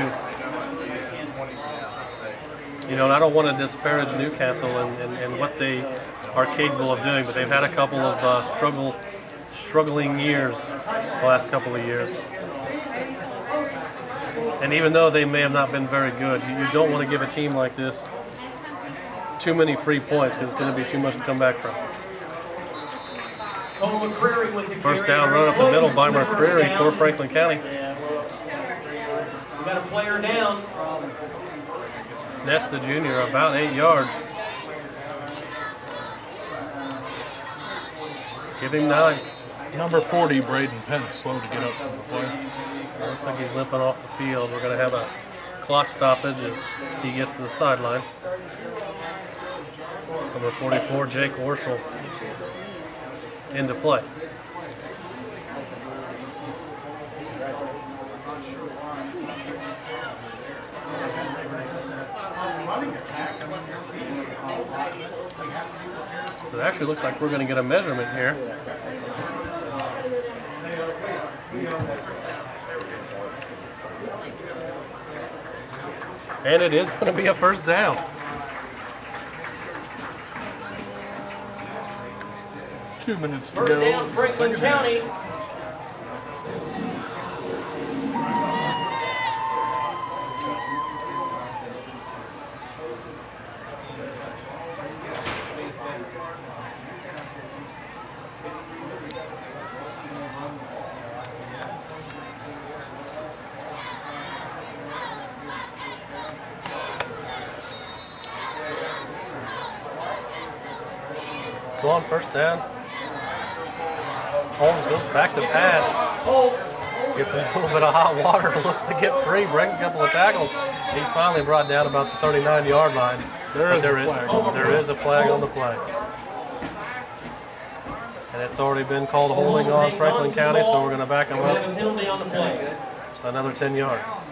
You know, and I don't want to disparage Newcastle and what they are capable of doing, but they've had a couple of struggling years the last couple of years. And even though they may have not been very good, you don't want to give a team like this too many free points because it's going to be too much to come back from. First down run up the middle by McCreary for Franklin County. Got a player down. Ness, the junior, about 8 yards. Give him 9. Number 40, Braden Pence, slow to get up from the play. Looks like he's limping off the field. We're going to have a clock stoppage as he gets to the sideline. Number 44, Jake Orschel, into play. It actually looks like we're going to get a measurement here. And it is going to be a first down. Two minutes to First go. down, Franklin Second half. County. So on first down, Holmes goes back to pass. Gets a little bit of hot water, looks to get free, breaks a couple of tackles. He's finally brought down about the 39-yard line. There is a flag. There is a flag on the play. And it's already been called holding on Franklin County, so we're going to back them We have a up penalty on the play. another 10 yards.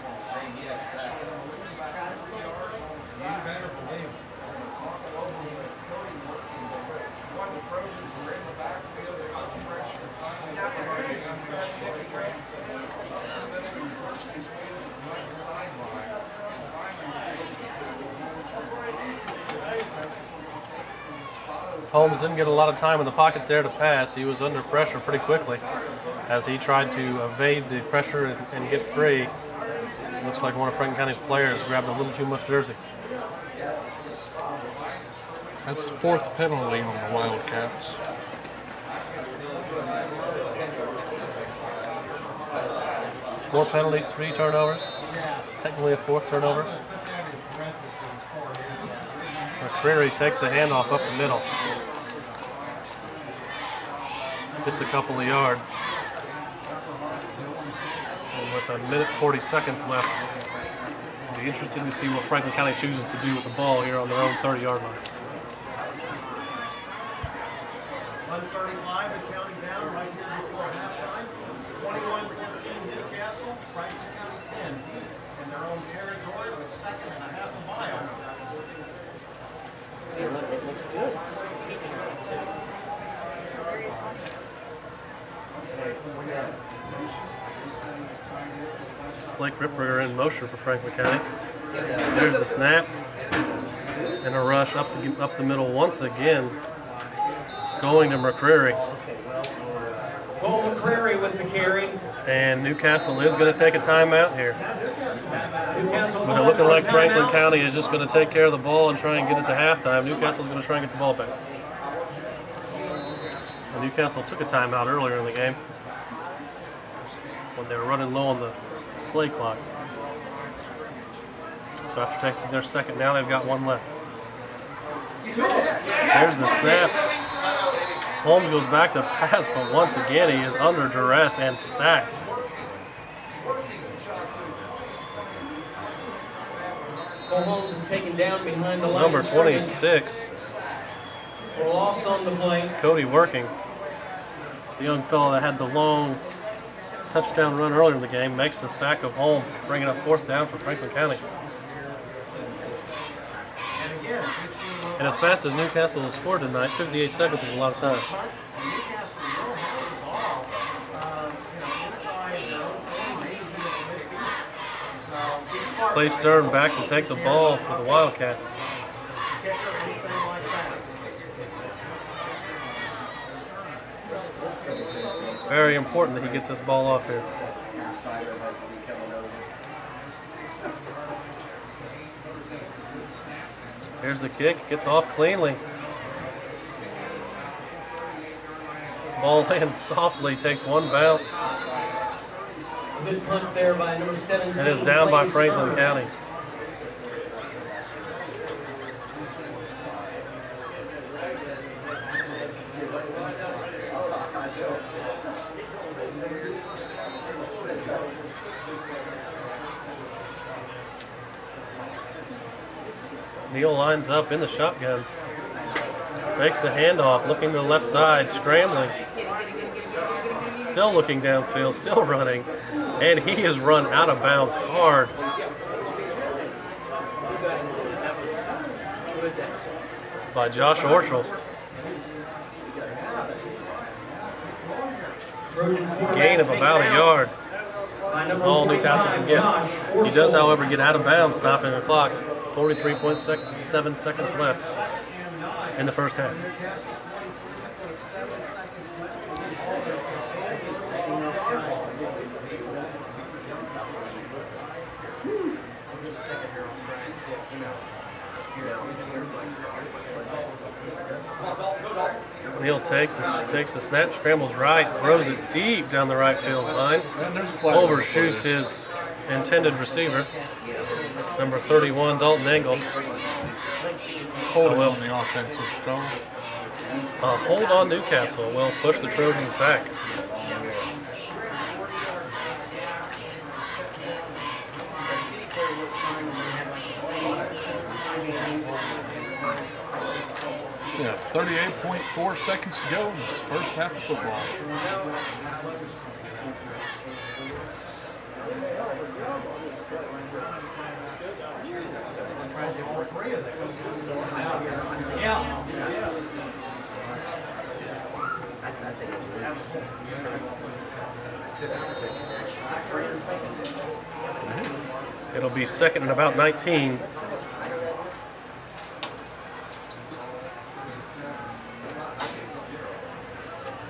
Holmes didn't get a lot of time in the pocket there to pass. He was under pressure pretty quickly as he tried to evade the pressure and get free. Looks like one of Franklin County's players grabbed a little too much jersey. That's the fourth penalty on the Wildcats. Four penalties, 3 turnovers. Technically a 4th turnover. McCreary takes the handoff up the middle. Gets a couple of yards. And with a minute 40 seconds left, it'll be interesting to see what Franklin County chooses to do with the ball here on their own 30-yard line. 1:35 and counting down right here before halftime. 21-14 Newcastle. Franklin County 10 deep in their own territory with 2nd and a half a mile. It looks good. Blake Ripberger in motion for Franklin County. There's the snap and a rush up the middle once again, going to McCreary. Cole McCreary with the carry. And Newcastle is going to take a timeout here. Newcastle But it looking like Franklin County is just going to take care of the ball and try and get it to halftime. Newcastle's going to try and get the ball back. And Newcastle took a timeout earlier in the game when they were running low on the play clock. So after taking their second, now they've got one left. There's the snap. Holmes goes back to pass, but once again he is under duress and sacked. Cole Holmes is taken down behind the line. Number of scrimmage 26, for a loss on the play. Cody Working, the young fellow that had the long touchdown run earlier in the game, makes the sack of Holmes, bringing up 4th down for Franklin County. And as fast as Newcastle has scored tonight, 58 seconds is a lot of time. Newcastle will have the ball, inside their own 20, maybe even 50. So be smart. Clay Stern back to take the ball for the Wildcats. Kicker, anything like that. Very important that he gets this ball off here. Here's the kick, gets off cleanly. Ball lands softly, takes one bounce, Good punt there by number 17. and is down by Franklin County. Neal lines up in the shotgun. Makes the handoff, looking to the left side, scrambling. Still looking downfield, still running. And he is run out of bounds hard. By Josh Orchel. Gain of about a yard. That's all Newcastle can get. He does, however, get out of bounds, stopping the clock. 43.7 seconds left in the first half. Neal takes the snap, scrambles right, throws it deep down the right field line. Overshoots his intended receiver, number 31, Dalton Engel. Holding on the offensive goal. Hold on Newcastle will push the Trojans back. Yeah, 38.4 seconds to go in this first half of football. It'll be second and about 19.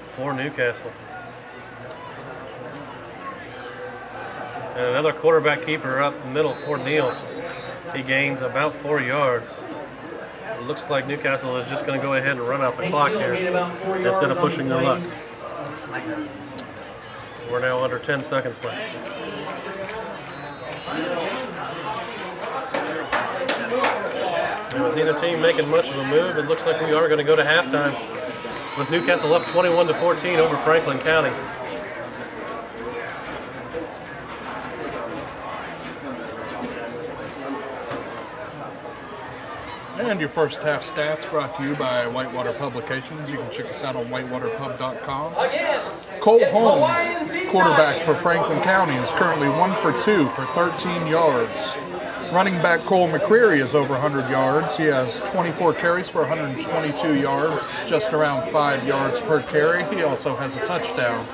For Newcastle. And another quarterback keeper up middle for Neal. He gains about 4 yards. It looks like Newcastle is just going to go ahead and run out the clock here instead of pushing their luck. We're now under 10 seconds left. And with neither team making much of a move, it looks like we are going to go to halftime with Newcastle up 21-14 over Franklin County. And your first half stats brought to you by Whitewater Publications. You can check us out on whitewaterpub.com. Cole Holmes, quarterback for Franklin County, is currently 1 for 2 for 13 yards. Running back Cole McCreary is over 100 yards. He has 24 carries for 122 yards, just around 5 yards per carry. He also has a touchdown.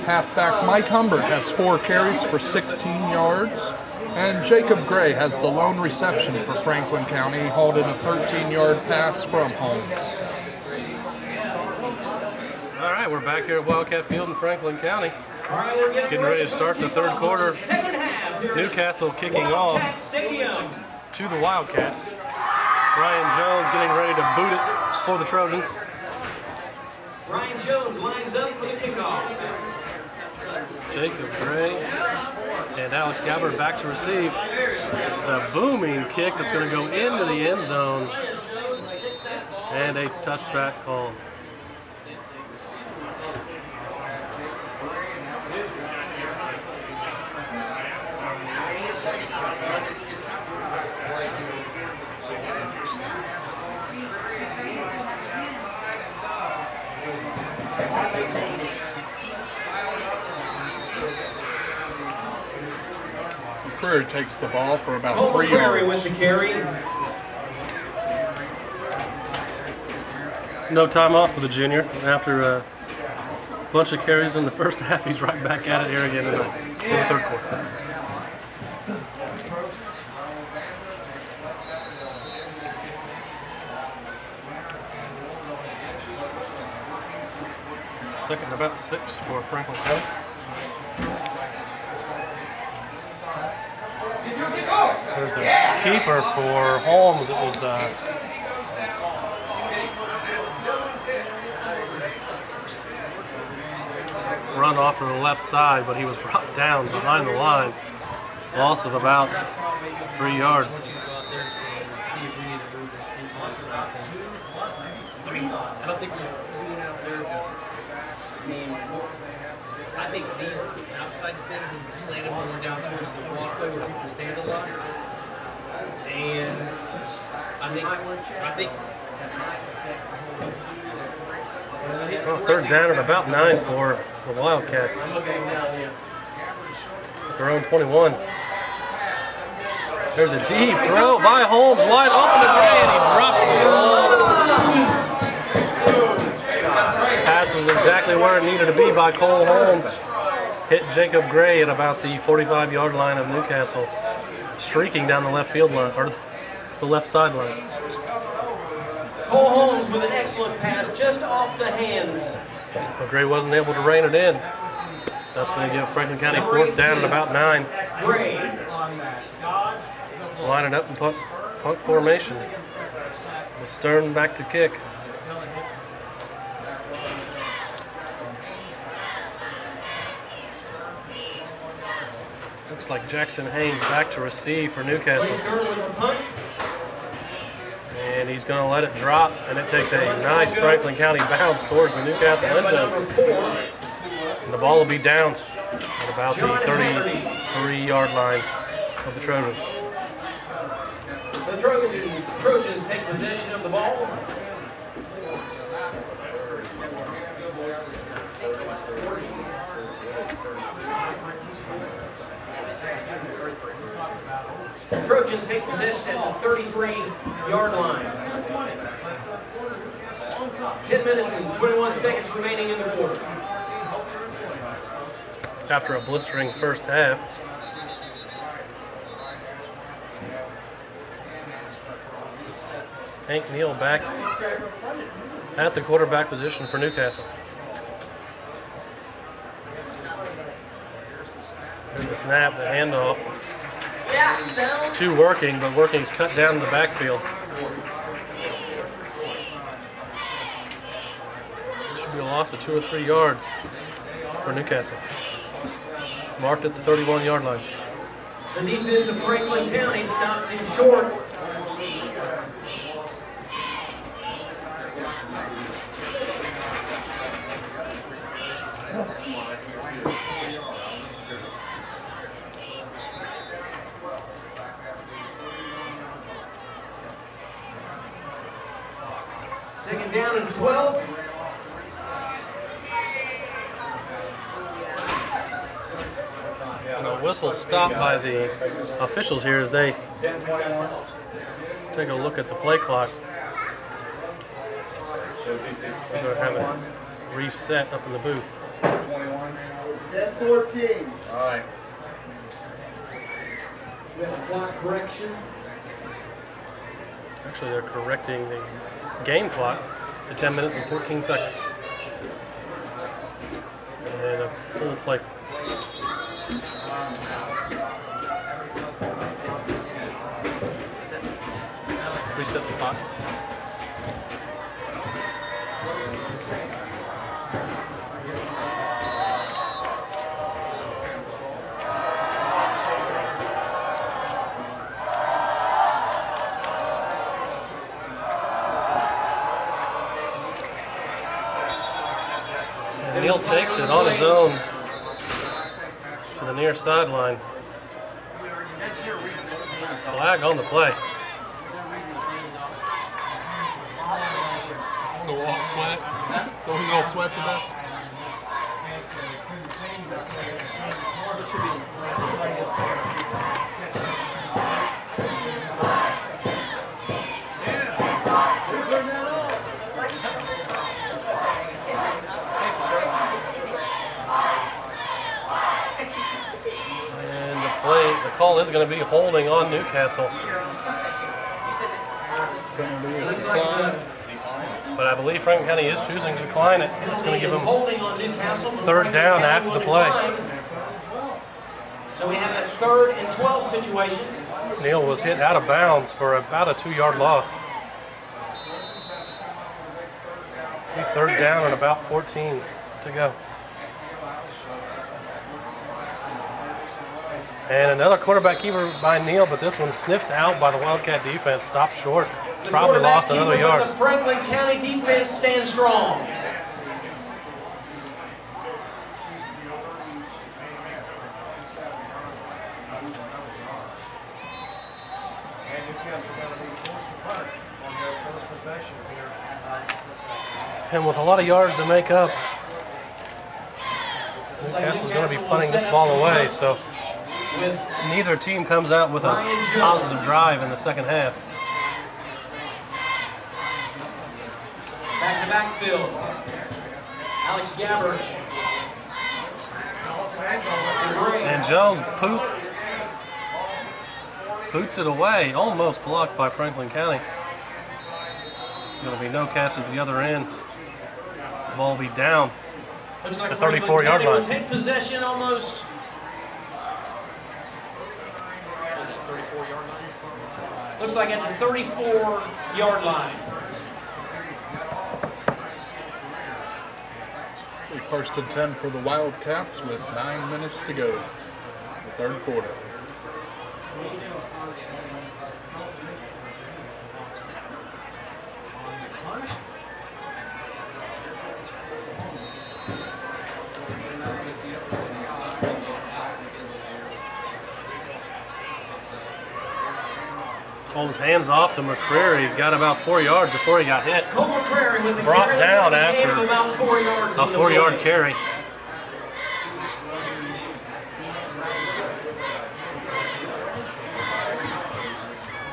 Halfback Mike Humbert has 4 carries for 16 yards. And Jacob Gray has the lone reception for Franklin County, hauled in a 13-yard pass from Holmes. All right, we're back here at Wildcat Field in Franklin County. Getting ready to start the third quarter. Newcastle kicking off to the Wildcats. Ryan Jones getting ready to boot it for the Trojans. Ryan Jones lines up for the kickoff. Jacob Gray and Alex Gabbard back to receive. This is a booming kick that's going to go into the end zone. And a touchback call. McCreary takes the ball for about Cole 3 McCreary yards. with the carry. No time off for the junior. After a bunch of carries in the first half, he's right back at it here again in the third quarter. Second and about 6 for Franklin County. There's a keeper for Holmes. It was run off to the left side, but he was brought down behind the line. Loss of about 3 yards. I don't think we're doing out there just. I think these outside things and slanted when we're down towards the walkway where people stand a lot. And I think Well, third down and about 9 for the Wildcats. At their own 21. There's a deep throw by Holmes, wide open to Gray, and he drops the ball. Pass was exactly where it needed to be by Cole Holmes. hit Jacob Gray at about the 45-yard line of Newcastle, streaking down the left field line, or the left sideline. Cole Holmes with an excellent pass just off the hands. But Gray wasn't able to rein it in. That's going to give Franklin County 4th down at about 9. Gray. Line it up in punt formation. With Stern back to kick. Looks like Jackson Haynes back to receive for Newcastle. And he's going to let it drop, and it takes a nice Franklin County bounce towards the Newcastle end zone. And the ball will be downed at about the 33-yard line of the Trojans. The Trojans take possession of the ball. Trojans take possession at the 33-yard line. 10 minutes and 21 seconds remaining in the quarter. After a blistering first half. Hank Neal back at the quarterback position for Newcastle. There's a snap, the handoff. Two working, but working's cut down in the backfield. Should be a loss of 2 or 3 yards for Newcastle. Marked at the 31-yard line. The defense of Franklin County stops him short. Second down and 12. And a whistle stopped by the officials here as they take a look at the play clock. They're going to have it reset up in the booth. 10-14. All right. We have a clock correction. Actually, they're correcting the game clock to 10 minutes and 14 seconds. And a full play. Reset the clock. And Neal takes it on his own to the near sideline. Flag on the play. So we'll all sweat. So we can all sweat to that. And the call is going to be holding on Newcastle. But I believe Franklin County is choosing to decline it. It's going to give them 3rd down after the play. So we have a 3rd and 12 situation. Neal was hit out of bounds for about a 2-yard loss. 3rd down and about 14 to go. And another quarterback keeper by Neal, but this one sniffed out by the Wildcat defense, stopped short. Probably lost another yard. The Franklin County defense stands strong. And with a lot of yards to make up, Newcastle's going to be punting this ball away, so neither team comes out with a positive drive in the second half. Back to backfield. Alex Gabbard. And Jones boots it away, almost blocked by Franklin County. There's going to be no catch at the other end. The ball will be down. Looks like The 34-yard line. will take possession almost. Is it 34-yard line? Looks like at the 34-yard line. First and 10 for the Wildcats with 9 minutes to go. The third quarter. Holmes hands off to McCreary. Got about 4 yards before he got hit. Cole McCreary with the Brought carry. down That's a gain after of about 4 yards a on the 4-yard play. carry.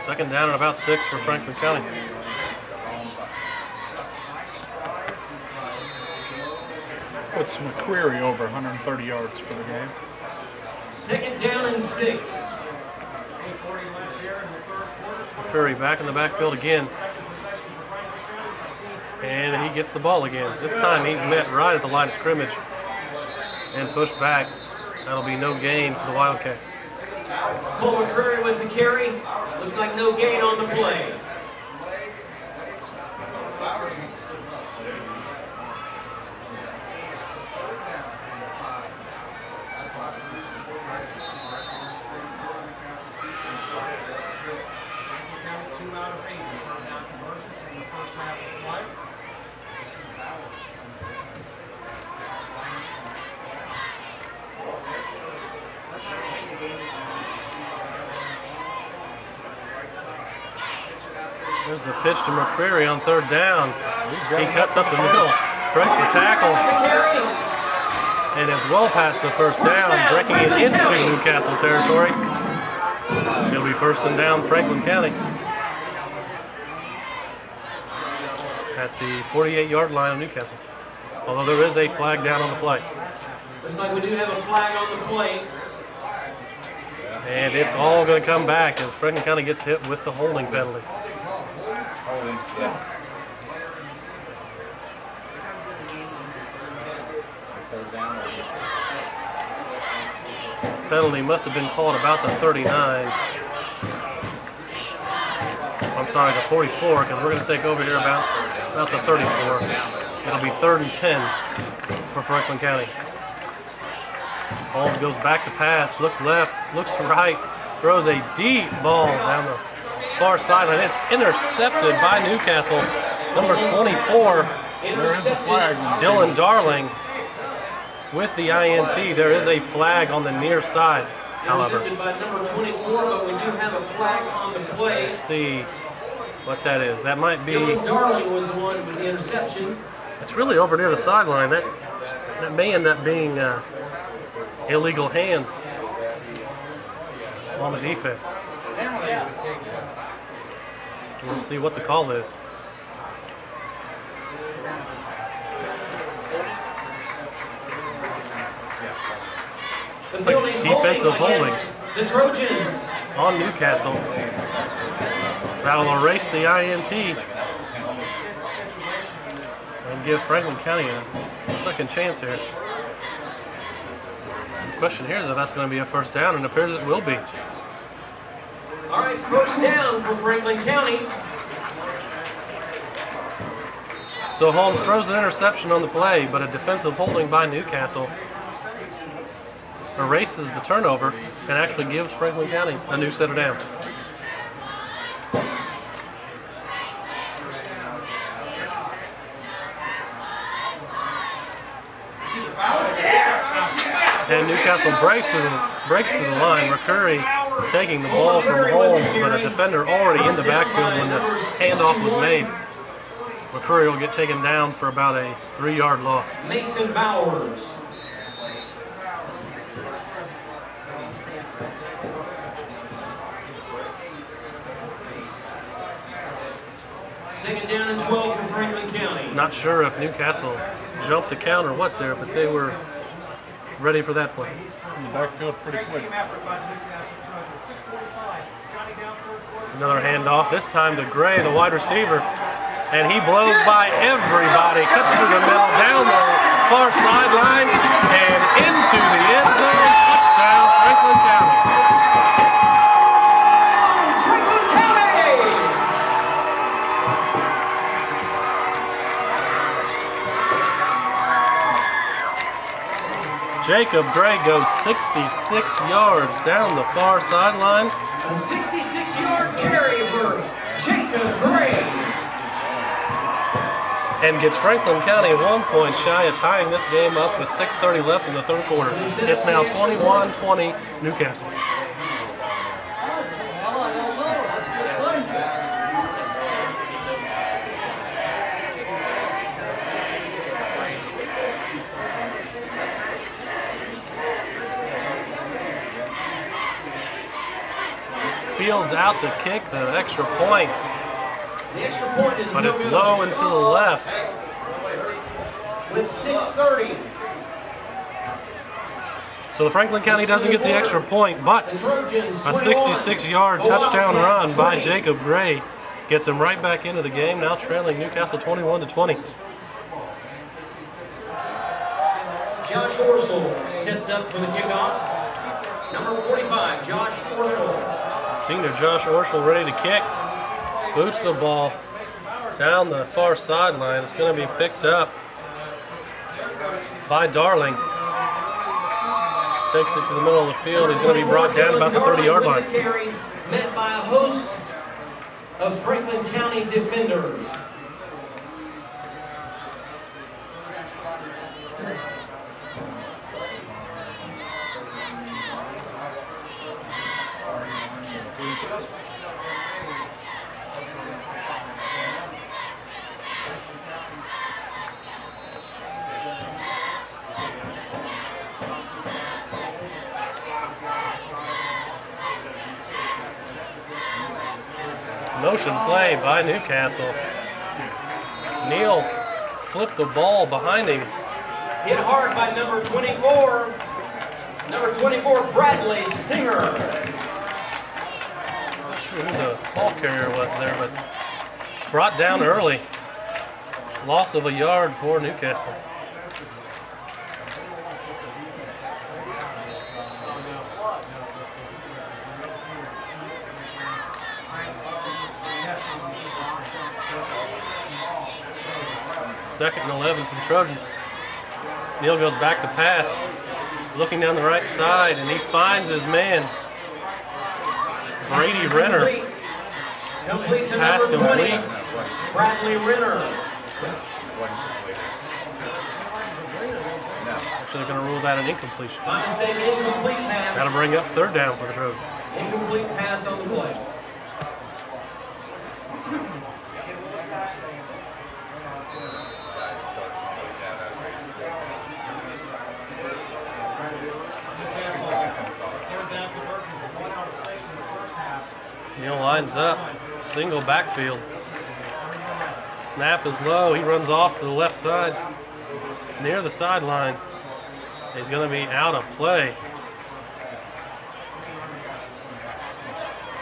Second down and about 6 for Franklin County. Puts McQuarrie over 130 yards for the game. Second down and 6. McCreary back in the backfield again. And he gets the ball again. This time he's met right at the line of scrimmage and pushed back. That'll be no gain for the Wildcats. Cole McCreary with the carry. Looks like no gain on the play. There's the pitch to McCreary on third down. He cuts up the middle, breaks the tackle, and is well past the first down, breaking it into Newcastle territory. It'll be first and down Franklin County at the 48-yard line of Newcastle. Although there is a flag down on the play. Looks like we do have a flag on the play. And it's all going to come back as Franklin County gets hit with the holding penalty. Penalty must have been called about the 39. I'm sorry, the 44, because we're going to take over here about the 34. It'll be 3rd and 10 for Franklin County. Holmes goes back to pass, looks left, looks right, throws a deep ball down the far sideline. It's intercepted by Newcastle, number 24. There is a flag. Dylan Darling with the INT. There is a flag on the near side, however. Intercepted by number 24, but we do have a flag on the play. Let's see what that is. That might be, Dylan Darling was the one with the interception. it's really over near the sideline. That may end up being illegal hands on the defense. We'll see what the call is. It's like defensive holding The Trojans. on Newcastle. That'll erase the INT and give Franklin County a second chance here. The question here is if that's going to be a first down, and it appears it will be. All right, first down for Franklin County. So Holmes throws an interception on the play, but a defensive holding by Newcastle erases the turnover and actually gives Franklin County a new set of downs. And Newcastle breaks through the line. McCurry taking the ball from Holmes, but a defender already in the backfield when the handoff was made. McCurry will get taken down for about a 3-yard loss. Mason Bowers. Second down and 12 for Franklin County. Not sure if Newcastle jumped the count or what there, but they were ready for that play. In the backfield pretty Great quick. team effort by the Newcastle Trojans. 6:45. Johnny down third quarter. Another handoff, this time to Gray, the wide receiver. And he blows by everybody, cuts through the middle, down the far sideline, and into the end zone. Touchdown, Franklin County. Jacob Gray goes 66 yards down the far sideline. A 66-yard carry for Jacob Gray. And gets Franklin County 1 point shy of tying this game up with 6:30 left in the third quarter. It's now 21-20 Newcastle. Fields out to kick the extra point. The extra point is But no it's good. low and to the left. With 6:30, So the Franklin County doesn't get the extra point, but Trojans a 21. 66-yard touchdown run by Jacob Gray gets him right back into the game, now trailing Newcastle 21-20. Josh Orsel sets up for the kickoff. Number 45, Josh Orsel. Senior Josh Orschel ready to kick. Boots the ball down the far sideline. It's going to be picked up by Darling. Takes it to the middle of the field. He's going to be brought down about the 30-yard line. Carry met by a host of Franklin County defenders. Motion play by Newcastle. Neal flipped the ball behind him. Hit hard by number 24. Number 24, Bradley Singer. Not sure who the ball carrier was there, but brought down early. Loss of a yard for Newcastle. Second and 11 for the Trojans. Neal goes back to pass, looking down the right side, and he finds his man, Brady Renner. Complete to Pass number 20, complete. Bradley Renner. Actually going to rule that an incompletion. By mistake, incomplete pass. Got to bring up third down for the Trojans. Incomplete pass on the play. Neal lines up, single backfield. Snap is low, he runs off to the left side, near the sideline. He's going to be out of play.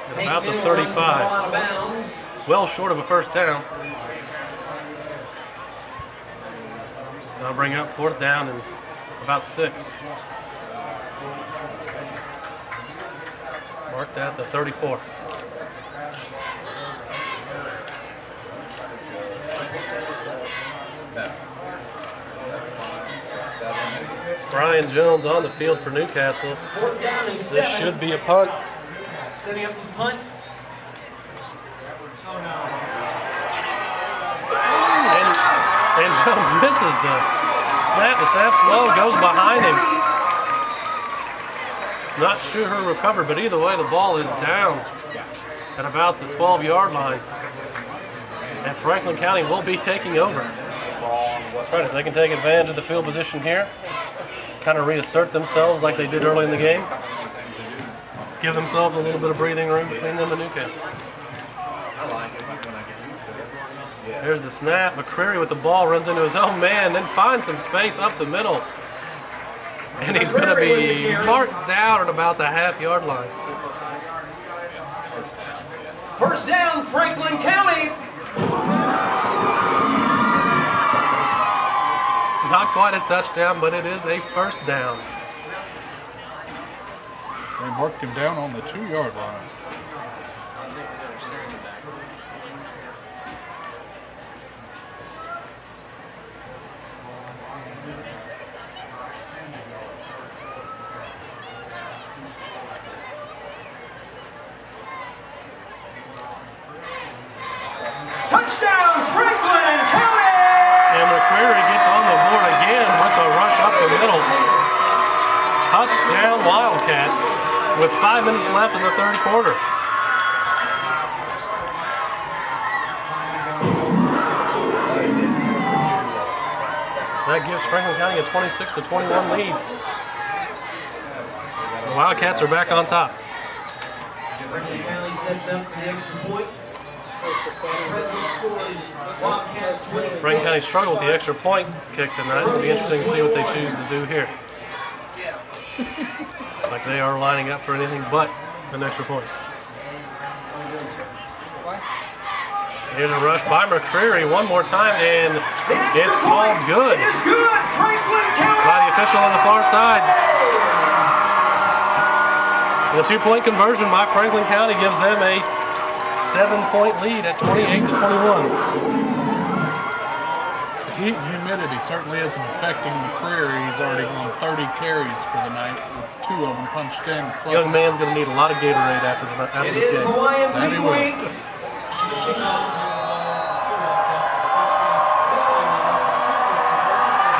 At about the 35. Well short of a first down. That'll bring up fourth down and about 6. Mark that, the 34. Brian Jones on the field for Newcastle. Fourth down and 7. This should be a punt. Setting up the punt. And Jones misses the snap. The snap's low, goes behind him. Not sure who recovered, but either way, the ball is down at about the 12-yard line. And Franklin County will be taking over. That's right, if they can take advantage of the field position here, kind of reassert themselves like they did early in the game, give themselves a little bit of breathing room between them and Newcastle. There's the snap. McCreary with the ball runs into his own man, then finds some space up the middle. And he's going to be marked down at about the half-yard line. First down, Franklin County. Not quite a touchdown, but it is a first down. They marked him down on the 2-yard line. Touchdown, Franklin County! And McCreary gets on the board again with a rush up the middle. Touchdown Wildcats with 5 minutes left in the third quarter. That gives Franklin County a 26-21 lead. The Wildcats are back on top. Franklin County sets up for the extra point. President scores Wildcats 26. Franklin County struggled with the extra point kick tonight. It'll be interesting to see what they choose to do here. It's like they are lining up for anything but an extra point. Here's a rush by McCreary one more time, and it's called good It is good, Franklin County! by the official on the far side. The 2-point conversion by Franklin County gives them a 7-point lead at 28-21. The heat and humidity certainly isn't affecting McCreary. He's already on 30 carries for the night, with 2 of them punched in. Plus, Young man's going to need a lot of Gatorade after It this is game. Hawaiian That he Peak will. Week.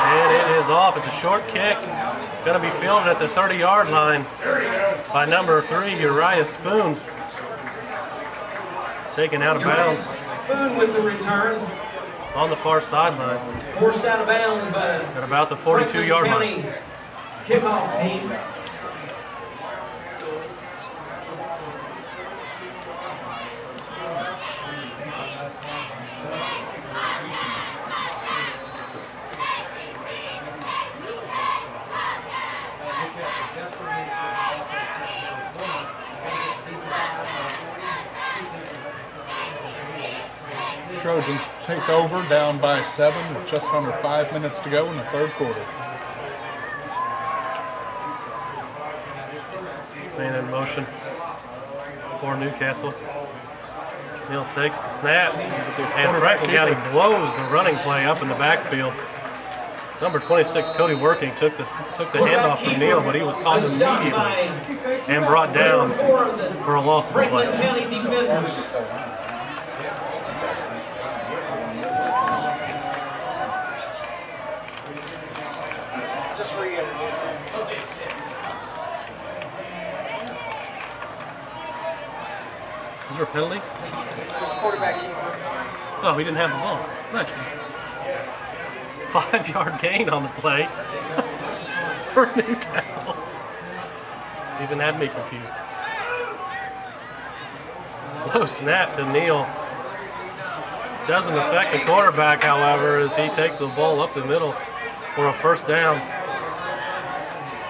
And it is off. It's a short kick. Going to be fielded at the 30-yard line by number 3, Uriah Spoon. Taken out of bounds Boone with the return. on the far sideline Forced out of bounds by at about the 42-yard line. County kickoff team. Trojans take over down by 7 with just under 5 minutes to go in the third quarter. Man in motion for Newcastle. Neal takes the snap, and Franklin County blows the running play up in the backfield. Number 26, Cody Working, took the handoff from Neal, but he was caught immediately and brought down for a loss of the Franklin play. County defenders. Just reintroduce him. Is there a penalty? Who's quarterback keeper? Oh, he didn't have the ball. Nice. 5-yard gain on the play for Newcastle. Even had me confused. Low snap to Neal. Doesn't affect the quarterback, however, as he takes the ball up the middle for a first down.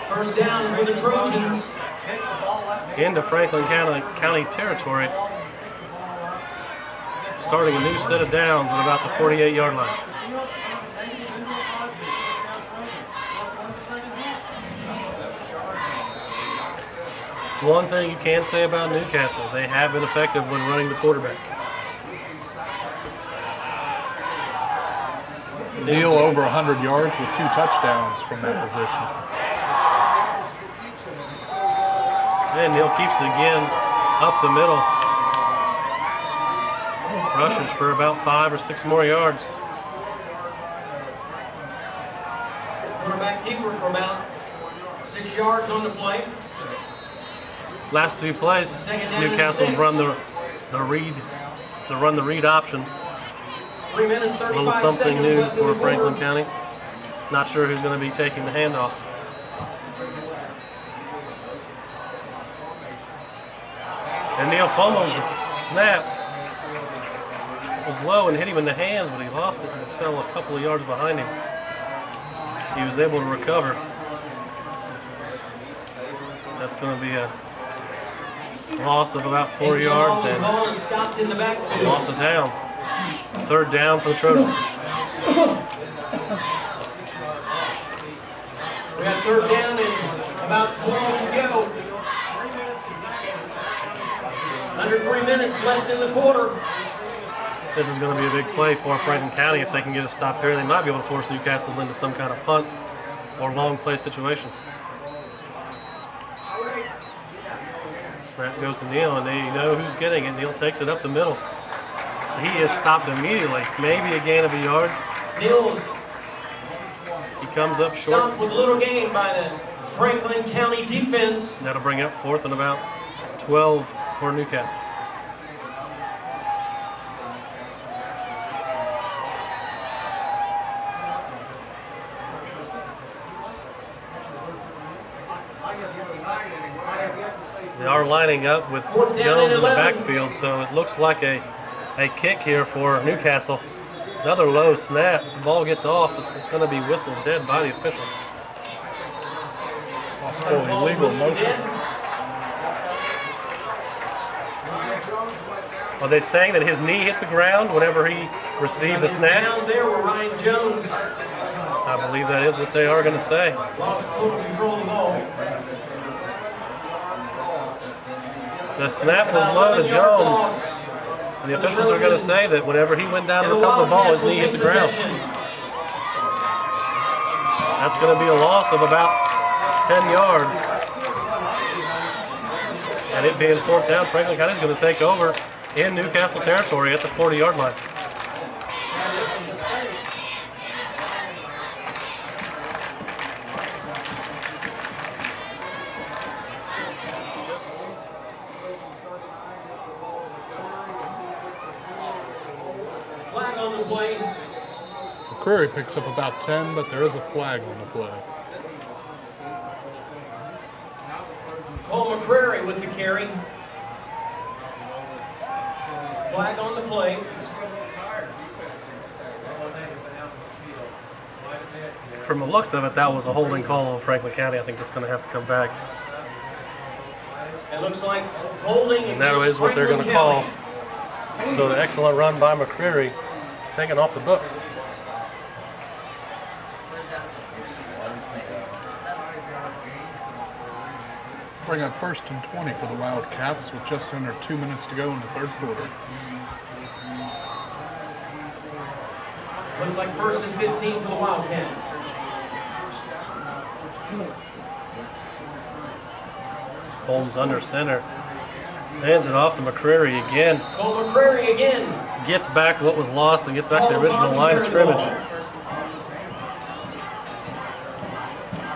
First down for the Trojans. Into Franklin County territory. Starting a new set of downs at about the 48-yard line. One thing you can say about Newcastle, they have been effective when running the quarterback. Neal over 100 yards with 2 touchdowns from that position. And Neal keeps it again up the middle. Rushes for about 5 or 6 more yards. Quarterback keeper for about 6 yards on the play. Last 2 plays, Second down and Newcastle's 6. run the read option. 3 minutes, A 35 little something seconds new left in for the Franklin quarter. County. Not sure who's going to be taking the handoff. And Neal fumbles the snap. It was low and hit him in the hands, but he lost it and fell a couple of yards behind him. He was able to recover. That's going to be a loss of about 4 yards and stopped in the a backfield. loss of down. Third down for the Trojans. We got third down and about 12 to go. Under 3 minutes left in the quarter. This is going to be a big play for Franklin County. If they can get a stop here, they might be able to force Newcastle into some kind of punt or long play situation. Snap goes to Neal, and they know who's getting it. Neal takes it up the middle. He is stopped immediately. Maybe a gain of a yard. Mills He comes up short. stopped with little gain by the Franklin County defense. That'll bring up 4th and about 12 for Newcastle. They are lining up with Jones in the backfield, so it looks like a kick here for Newcastle. Another low snap. The ball gets off, but it's going to be whistled dead by the officials. Oh, illegal motion. Are they saying that his knee hit the ground whenever he received the snap? Down there were Ryan Jones. I believe that is what they are going to say. Lost total control of the ball. The snap was low to Jones. And the officials are going to say that whenever he went down to recover the ball, his knee hit the ground. That's going to be a loss of about 10 yards. And it being 4th down, Franklin County is going to take over in Newcastle territory at the 40-yard line. Flag on the play. McCreary picks up about 10, but there is a flag on the play. Cole McCreary with the carry. Flag on the play. From the looks of it, that was a holding call on Franklin County. I think that's going to have to come back. It looks like holding. And that is what they're going to call. So the excellent run by McCreary taken off the books. Bring up 1st and 20 for the Wildcats with just under 2 minutes to go in the third quarter. Looks like 1st and 15 for the Wildcats. Holmes under center. Hands it off to McCreary again. Cole McCreary again. Gets back what was lost and gets back to the original line of scrimmage.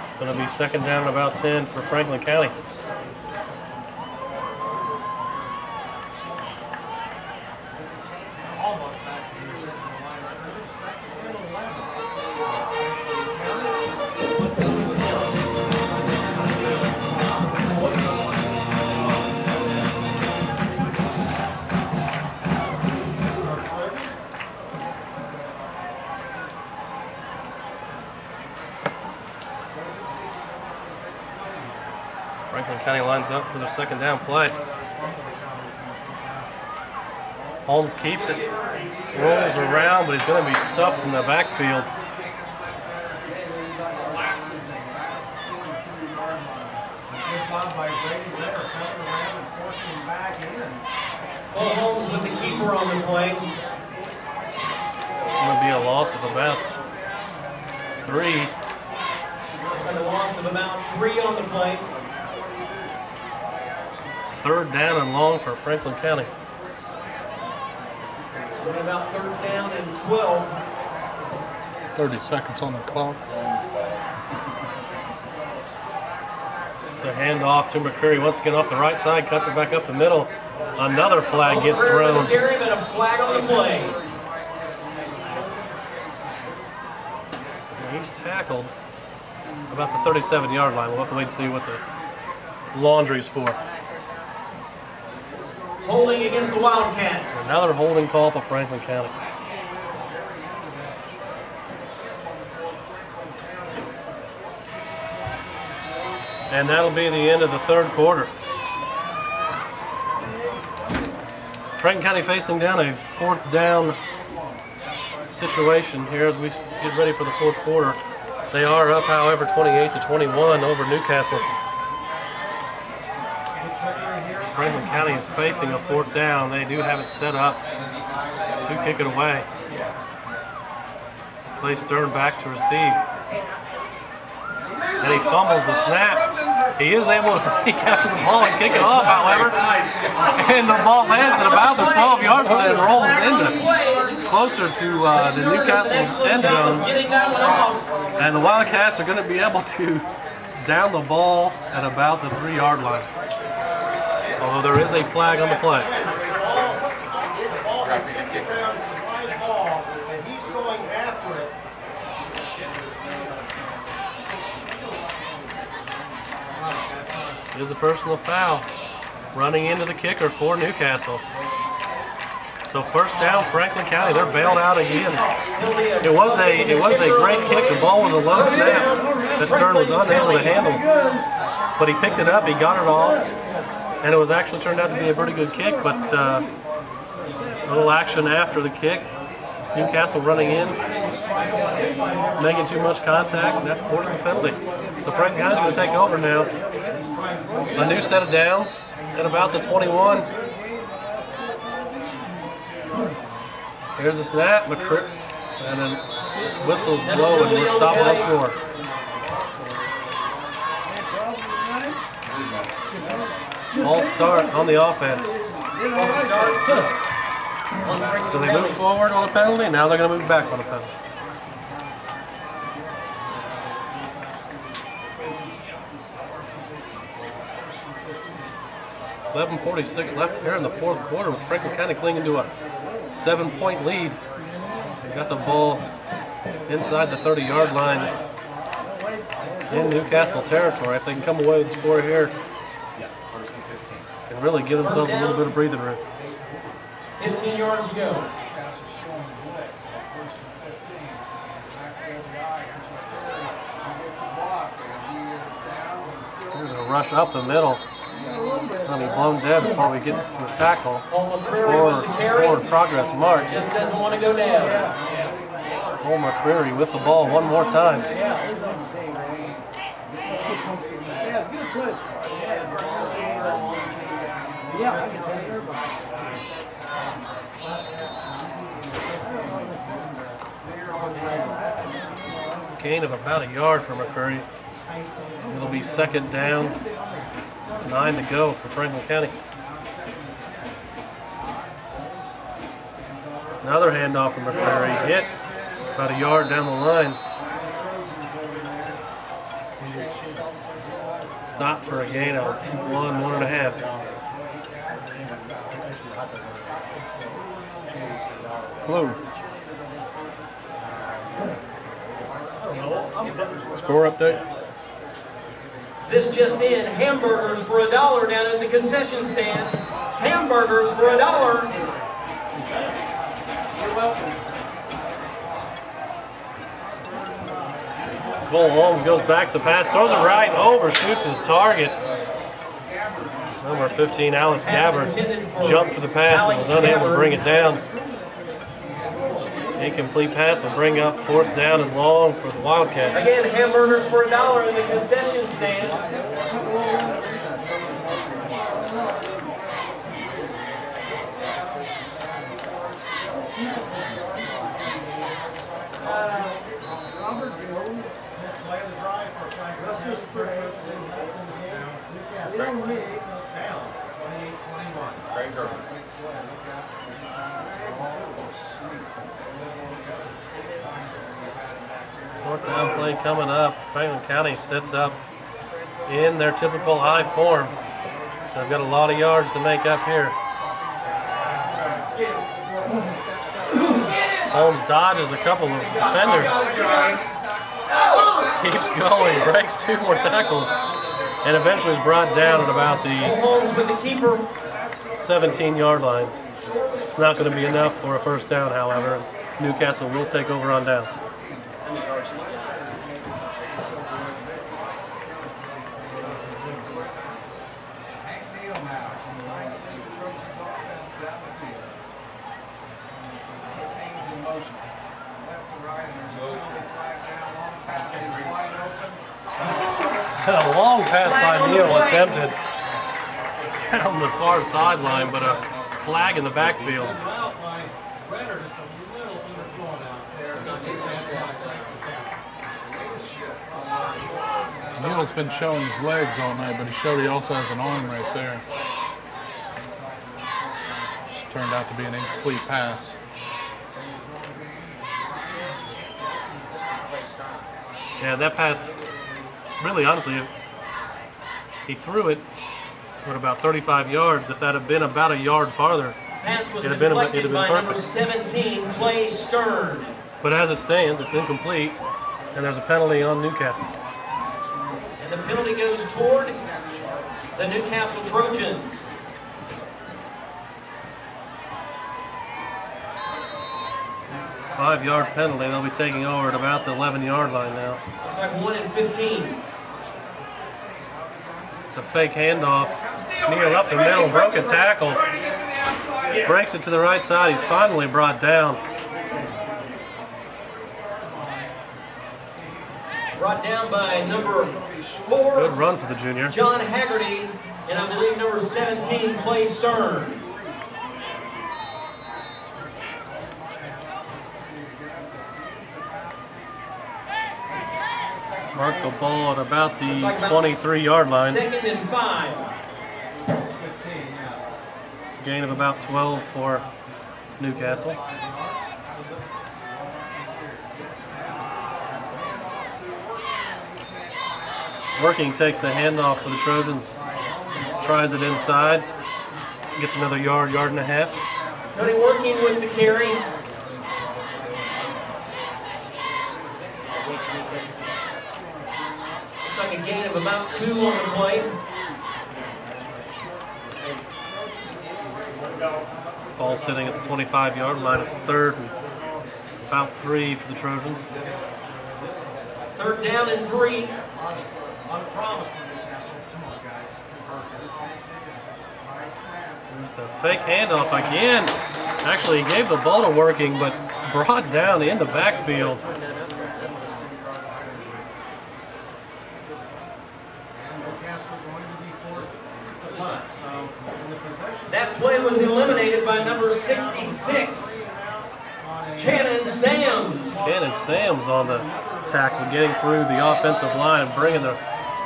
It's going to be 2nd down and about 10 for Franklin County. Franklin County lines up for their 2nd down play. Holmes keeps it, rolls around, but he's going to be stuffed in the backfield. Good job by Brady Ritter coming around and forcing him back in. Cole Holmes with the keeper on the play. It's going to be a loss of about 3. Looks like a loss of about 3 on the play. 3rd down and long for Franklin County. So we're about 3rd down and 12. 30 seconds on the clock. It's a handoff to McCreary. Once again off the right side, cuts it back up the middle. Another flag gets thrown. Carry, but a flag on the play. He's tackled about the 37-yard line. We'll have to wait and see what the laundry's for. Holding against the Wildcats. Another holding call for Franklin County. And that'll be the end of the third quarter. Franklin County facing down a fourth down situation here as we get ready for the fourth quarter. They are up, however, 28-21 over Newcastle. Franklin County is facing a fourth down. They do have it set up to kick it away. Play Stern back to receive. And he fumbles the snap. He is able to recapture the ball and kick it off, however. And the ball lands at about the 12-yard line and rolls into closer to the Newcastle's end zone. And the Wildcats are going to be able to down the ball at about the 3-yard line. Although there is a flag on the play. The ball is hit the ground, it's a live ball, and he's going after it. It is a personal foul running into the kicker for Newcastle. So first down, Franklin County. They're bailed out again. It was a great kick. The ball was a low snap that Stern was unable to handle, but he picked it up. He got it off, and it was actually turned out to be a pretty good kick. But a little action after the kick. Newcastle running in, making too much contact, and that forced the penalty. So Franklin County's going to take over now. A new set of downs at about the 21. Here's the snap, and then whistles blow, and we're stopped once more. False start on the offense. So they move forward on a penalty, and now they're going to move back on a penalty. .46 left here in the fourth quarter with Franklin County clinging to a 7-point lead. They got the ball inside the 30-yard line in Newcastle territory. If they can come away with the score here, and really give themselves a little bit of breathing room. 15 yards to go. There's a rush up the middle. Going to be blown dead before we get to the tackle. Forward progress march. Just doesn't want to go down. Cole McCreary with the ball one more time. Gain of about a yard for McCreary. It'll be second down, 9 to go for Franklin County. Another handoff from McCreary, hit about a yard down the line. Stop for a gain of 1.5. Blue. Score update. This just in, hamburgers for $1 down at the concession stand. Hamburgers for $1. You're welcome. Cole Holmes goes back to pass, throws it right, overshoots his target. Number 15, Alex Gabbard, jumped for the pass but was unable to bring it down. Incomplete pass will bring up fourth down and long for the Wildcats. Again, hamburgers for $1 in the concession stand. Play of the drive for Franklin County. Down 28-21. Fourth down play coming up. Franklin County sets up in their typical I form. So they've got a lot of yards to make up here. Holmes dodges a couple of defenders. Keeps going, breaks 2 more tackles, and eventually is brought down at about the 17-yard line. It's not going to be enough for a first down, however. Newcastle will take over on downs. And a long pass by Neal attempted down the far sideline, but a flag in the backfield. Neal's been showing his legs all night, but he showed he also has an arm right there. Just turned out to be an incomplete pass. Yeah, that pass, really honestly, he threw it with about 35 yards. If that had been about a yard farther, Pass was it'd have deflected been by number perfect. 17, Clay Stern. But as it stands, it's incomplete, and there's a penalty on Newcastle. And the penalty goes toward the Newcastle Trojans. Five-yard penalty. They'll be taking over at about the 11-yard line now. Looks like 1 and 15. It's a fake handoff. Neal up the middle, broke a tackle. Breaks it to the right side. He's finally brought down. Brought down by number 4, Good run for the junior. John Haggerty, and I believe number 17, Clay Stern. Mark the ball at about the Looks like about 23-yard line. 2nd and 5. Gain of about 12 for Newcastle. Working takes the handoff for the Trojans. Tries it inside. Gets another yard, yard and a half. Cody Working with the carry. Looks like a gain of about 2 on the play. Ball sitting at the 25-yard line. It's 3rd and about 3 for the Trojans. 3rd down and 3. On a promise for Newcastle. Come on, guys. There's the fake handoff again. Actually, he gave the ball to Working, but brought down in the backfield. That play was eliminated by number 66, Cannon Sams. Cannon Sams on the tackle, getting through the offensive line, bringing the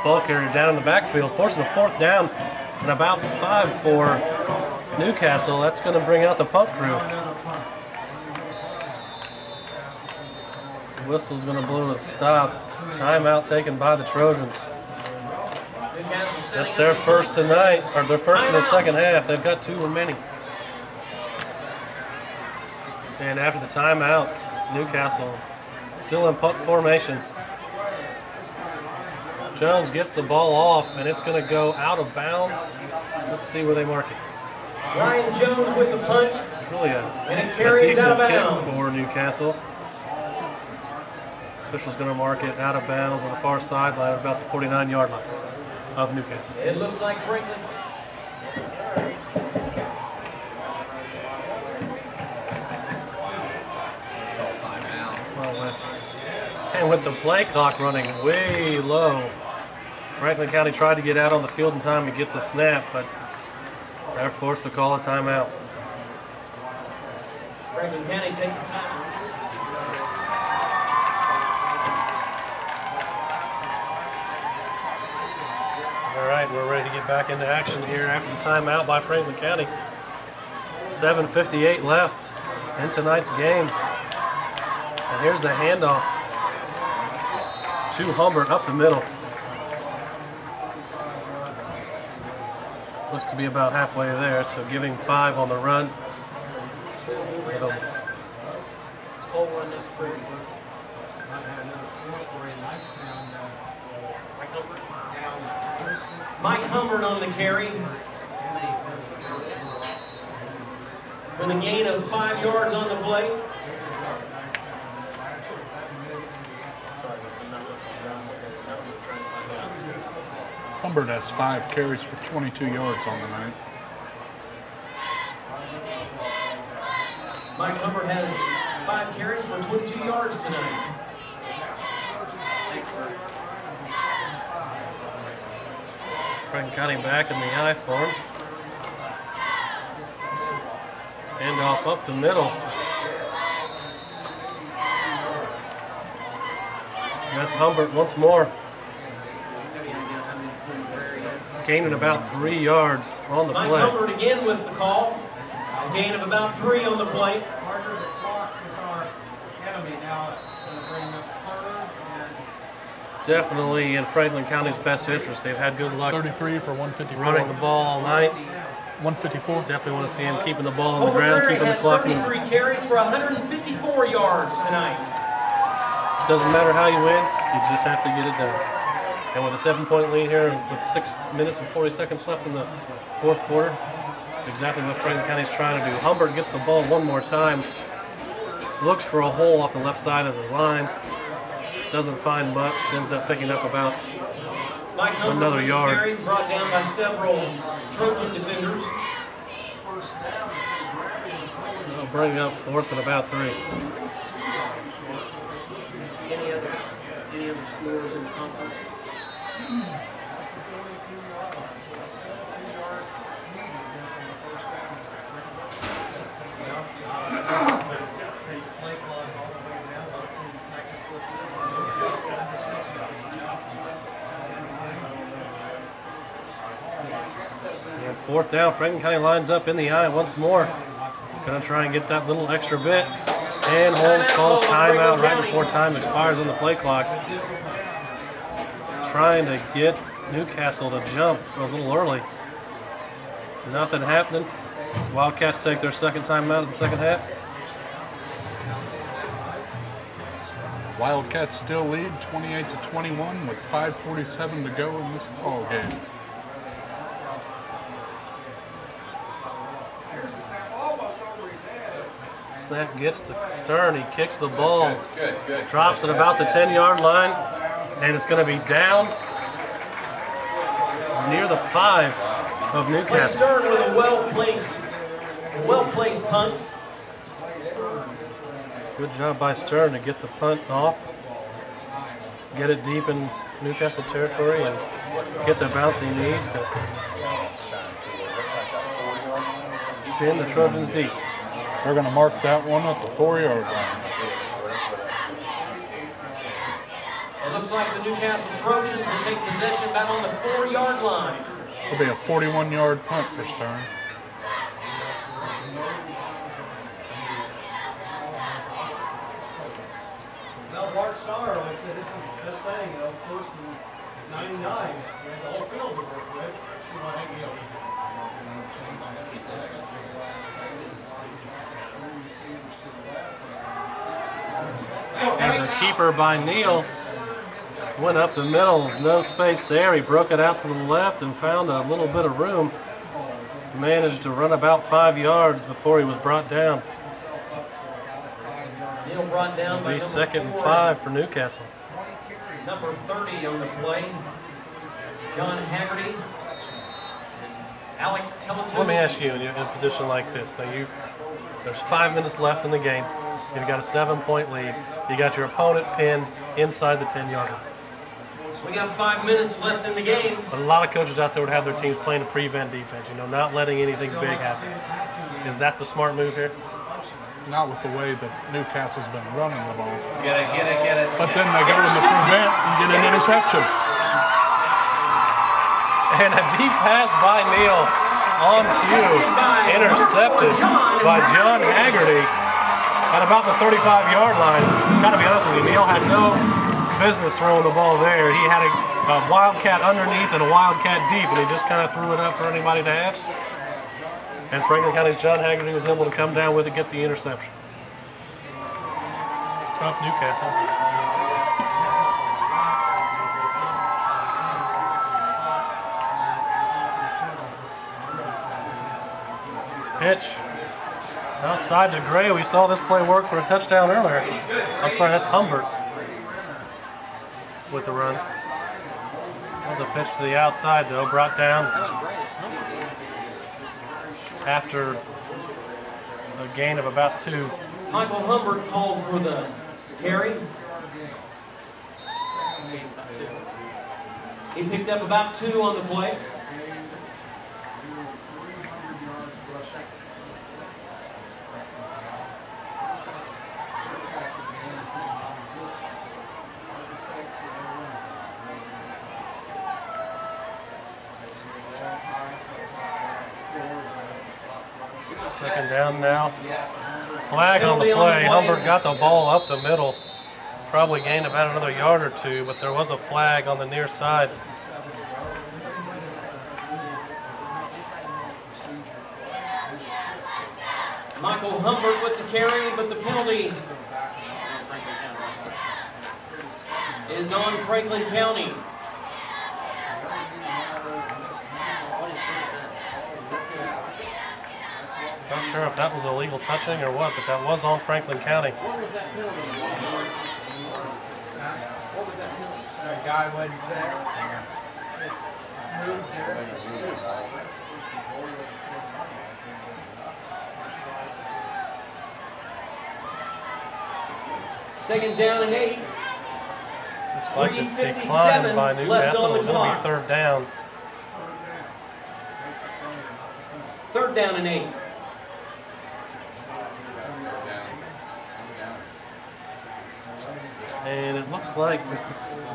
ball carrier down in the backfield, forcing a 4th down and about 5 for Newcastle. That's going to bring out the punt crew. The whistle's going to blow a stop. Timeout taken by the Trojans. That's their first tonight, or their first in the second half. They've got 2 remaining. And after the timeout, Newcastle still in punt formation. Jones gets the ball off, and it's going to go out of bounds. Let's see where they mark it. Ryan Jones with the punt. It's really a carries out decent of bounds. kick for Newcastle. Official's going to mark it out of bounds on the far sideline at about the 49-yard line of Newcastle. It looks like Franklin. And with the play clock running way low, Franklin County tried to get out on the field in time to get the snap, but they're forced to call a timeout. Franklin County takes a time. All right, we're ready to get back into action here after the timeout by Franklin County. 7:58 left in tonight's game. And here's the handoff to Humbert up the middle. Looks to be about halfway there, so giving 5 on the run. Full run this pretty Mike Humbert on the carry. With a gain of 5 yards on the play. Humbert has 5 carries for 22 yards on the night. Mike Humbert has 5 carries for 22 yards tonight. Franklin County back in the I form. Handoff up the middle. That's Humbert once more. Gaining about 3 yards on the Mike play. Humbert again with the call. A gain of about 3 on the play. Parker, the clock is our enemy now. Going to bring up third and Definitely in Franklin County's best interest. They've had good luck 33 for 154. running the ball all night. 154. Definitely want to see him keeping the ball on the Homer ground, Curry keeping the has clock moving. 33 carries for 154 yards tonight. Doesn't matter how you win, you just have to get it done. And with a 7-point lead here with 6 minutes and 40 seconds left in the fourth quarter, that's exactly what Franklin County's trying to do. Humbert gets the ball one more time, looks for a hole off the left side of the line, doesn't find much, ends up picking up about Mike Humbert another with the yard. carry, brought down by several Trojan defenders. They'll bring up fourth and about 3. Any other scores in the conference? And fourth down, Franklin County lines up in the I once more. Gonna try and get that little extra bit. And Holmes calls timeout right before time expires on the play clock. Trying to get Newcastle to jump a little early. Nothing happening. Wildcats take their second timeout of the second half. Wildcats still lead 28-21 with 5:47 to go in this ball game. Snap gets to Stern. He kicks the ball. Drops at about the 10-yard line. And it's going to be down near the 5 of Mike Newcastle. Stern with a well-placed punt. Good job by Stern to get the punt off. Get it deep in Newcastle territory and get the bounce he needs to pin the Trojans deep. They're going to mark that one at the 4-yard line. It looks like the Newcastle Trojans will take possession back on the 4-yard line. It'll be a 41-yard punt for Stern. well, Bart Starr always said this is the best thing, you know, first and 99, you had the whole field to work with. Let's see what I can do. There's a keeper by Neal. Went up the middle, no space there. He broke it out to the left and found a little bit of room. Managed to run about 5 yards before he was brought down. Neal brought down by It'll be number 2nd and 4. 5 for Newcastle. Number 30 on the play, John Haggerty. Alec Teletus. Let me ask you, in a position like this, there's 5 minutes left in the game. You've got a 7-point lead. You got your opponent pinned inside the 10-yard line. We got 5 minutes left in the game. But a lot of coaches out there would have their teams playing a prevent defense, not letting anything big happen. Is that the smart move here? Not with the way that Newcastle's been running the ball. Get it. But then they go in the prevent and get an interception. And a deep pass by Neal on cue, intercepted by John Haggerty at about the 35-yard line. Got to be honest with you, Neal had no business throwing the ball there. He had a Wildcat underneath and a Wildcat deep, and he just kind of threw it up for anybody to have. And Franklin County's John Haggerty was able to come down with it, get the interception. Tough Newcastle. Pitch outside to Gray. We saw this play work for a touchdown earlier. I'm sorry, that's Humbert with the run. That was a pitch to the outside, though, brought down after a gain of about 2. Michael Humbert called for the carry. He picked up about 2 on the play. Second down now. Flag on the play. Humbert got the ball up the middle. Probably gained about another yard or two, but there was a flag on the near side. Michael Humbert with the carry, but the penalty is on Franklin County. Not sure if that was illegal touching or what, but that was on Franklin County. What was that penalty? What was that penalty? A guy wasn't there. Moved there. Second down and 8. Looks like it's declined by Newcastle. It's going to be third down. Third down and 8. And it looks like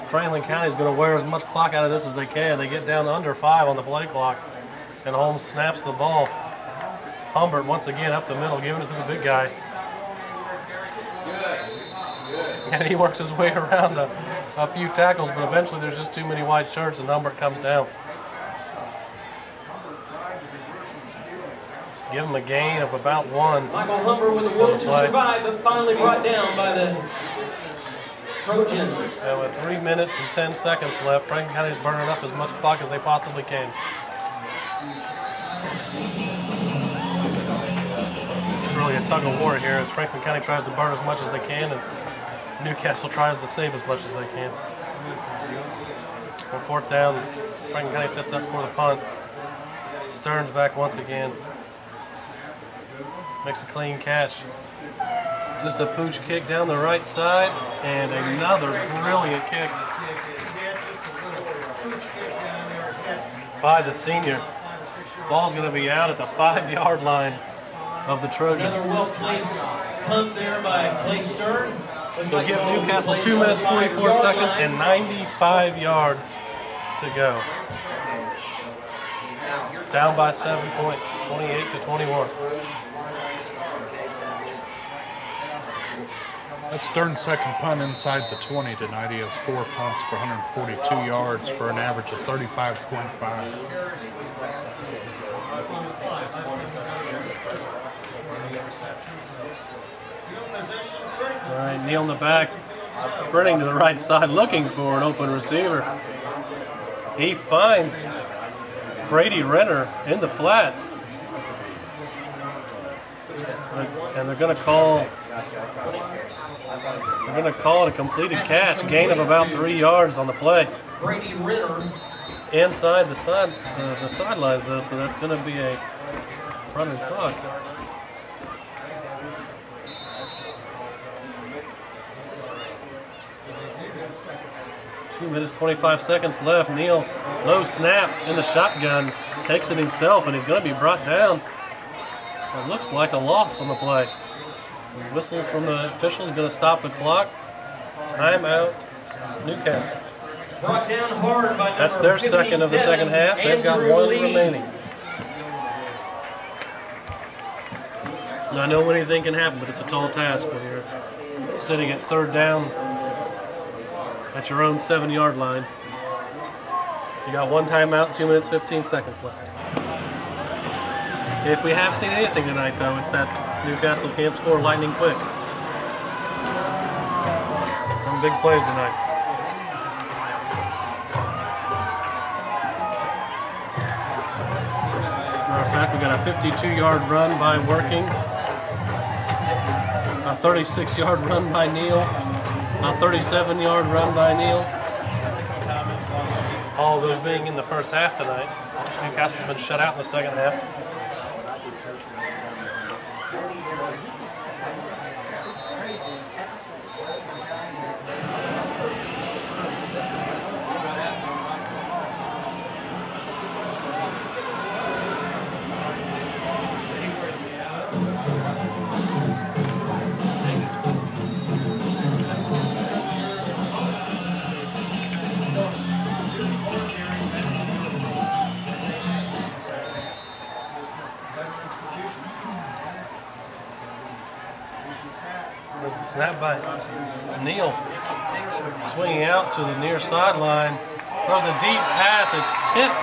Franklin County is going to wear as much clock out of this as they can. They get down to under 5 on the play clock, and Holmes snaps the ball. Humbert once again up the middle, giving it to the big guy. And he works his way around a few tackles, but eventually there's just too many white shirts, and Humbert comes down. Give him a gain of about 1. Michael Humbert with a will to survive, but finally brought down by the Trojans. And with 3 minutes and 10 seconds left, Franklin County's burning up as much clock as they possibly can. It's really a tug of war here as Franklin County tries to burn as much as they can, and Newcastle tries to save as much as they can. On fourth down, Franklin County sets up for the punt. Stearns back once again. Makes a clean catch. Just a pooch kick down the right side, and another brilliant kick by the senior. Ball's going to be out at the 5-yard line of the Trojans. Another well-placed punt there by Clay Stern. So give Newcastle 2 minutes, 44 seconds, and 95 yards to go. Down by 7 points, 28-21. That's Stern's second punt inside the 20 tonight. He has 4 punts for 142 yards for an average of 35.5. All right, Neal in the back, sprinting to the right side, looking for an open receiver. He finds Brady Renner in the flats. And they're going to call it a completed catch, gain of about 3 yards on the play. Brady Renner Inside the sidelines though, so that's going to be a running clock. Two minutes, 25 seconds left. Neal, low snap in the shotgun, takes it himself, and he's going to be brought down. It looks like a loss on the play. Whistle from the officials going to stop the clock. Timeout, Newcastle. brought down hard by That's their second of the second half. They've got one remaining. Now, I know anything can happen, but it's a tall task when you're sitting at third down at your own 7-yard line. You got one timeout, 2 minutes, 15 seconds left. If we have seen anything tonight, though, it's that Newcastle can't score lightning quick. Some big plays tonight. Matter of fact, we got a 52-yard run by Working, a 36-yard run by Neal, a 37-yard run by Neal. All of those being in the first half tonight. Newcastle's been shut out in the second half. There's the snap by Neal. Swinging out to the near sideline. Throws a deep pass. It's tipped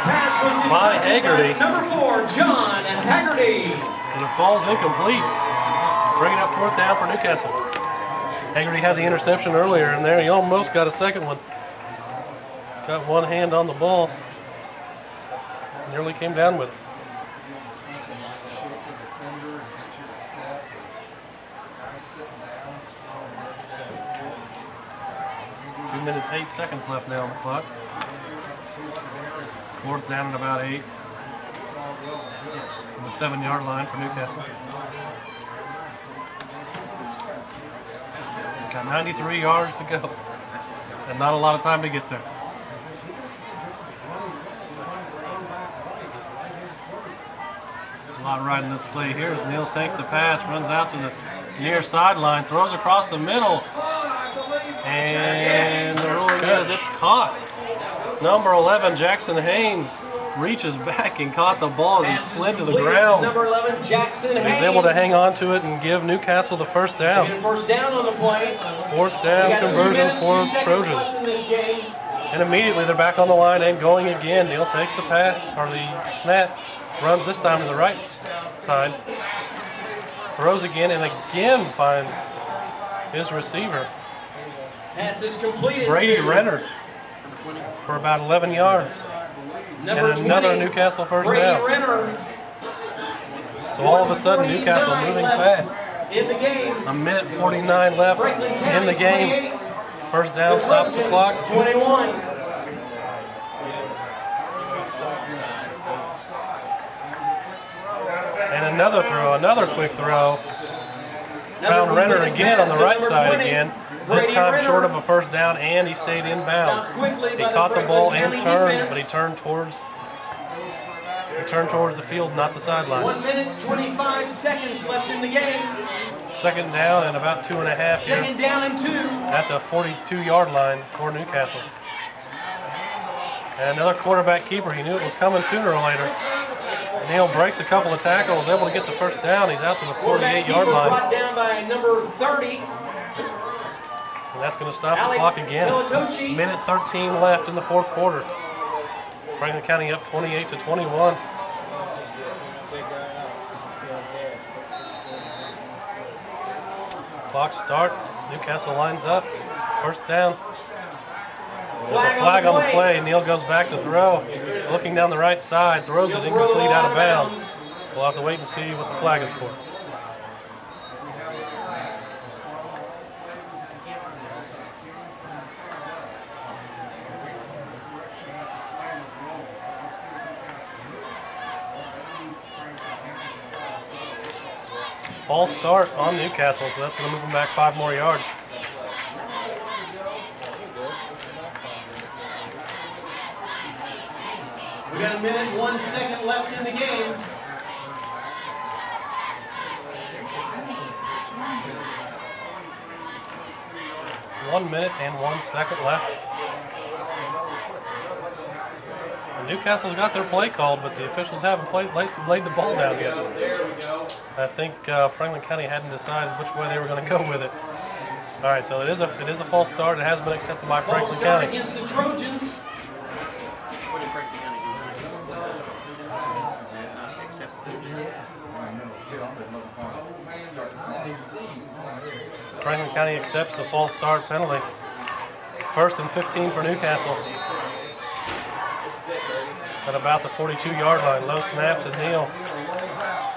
Pass was by deflected Haggerty. Number 4, John Haggerty. And it falls incomplete. Bringing up 4th down for Newcastle. Haggerty had the interception earlier, and there he almost got a second one. Got one hand on the ball. Nearly came down with it. Two minutes, 8 seconds left now on the clock. 4th down and about 8. From the 7-yard line for Newcastle. Got 93 yards to go. And not a lot of time to get there. There's a lot riding this play here as Neal takes the pass, runs out to the near sideline, throws across the middle. And the ruling is it's caught. Number 11, Jackson Haynes, reaches back and caught the ball as he slid to the ground. Number 11, Jackson Haynes. He was able to hang on to it and give Newcastle the first down. Get a first down on the play. 4th down conversion for Trojans. And immediately they're back on the line and going again. Neal takes the pass, or the snap, runs this time to the right side, throws again and again finds his receiver. Pass is completed. Brady Renner for about 11 yards. Number And another 20, Newcastle first Brady down. Renner So all of a sudden Newcastle moving fast. in the game. A minute 49 left in the game. First down stops the clock. 21. And another throw, another quick throw. Found Renner again on the right side again. This time short of a first down, and he stayed in bounds. He caught the ball and turned, but he turned towards the field, not the sideline. 1 minute, 25 seconds left in the game. Second down and about 2.5 Second here down and 2. at the 42-yard line for Newcastle. And another quarterback keeper. He knew it was coming sooner or later. Neal breaks a couple of tackles, able to get the first down. He's out to the 48-yard line. Brought down by number 30. And that's going to stop the clock again. Minute 13 left in the 4th quarter. Franklin County up 28-21. Clock starts. Newcastle lines up. First down. There's a flag on the play. Neal goes back to throw. Looking down the right side. Throws it incomplete out of bounds. We'll have to wait and see what the flag is for. False start on Newcastle, so that's going to move them back 5 more yards. We got a minute, 1 second left in the game. One minute and 1 second left. And Newcastle's got their play called, but the officials haven't laid the ball down yet. I think Franklin County hadn't decided which way they were going to go with it. All right, so it is a false start. It has been accepted by Franklin False start County. against the Trojans. What did Franklin County do? Accept Franklin County accepts the false start penalty. 1st and 15 for Newcastle. At about the 42-yard line. Low snap to Neal.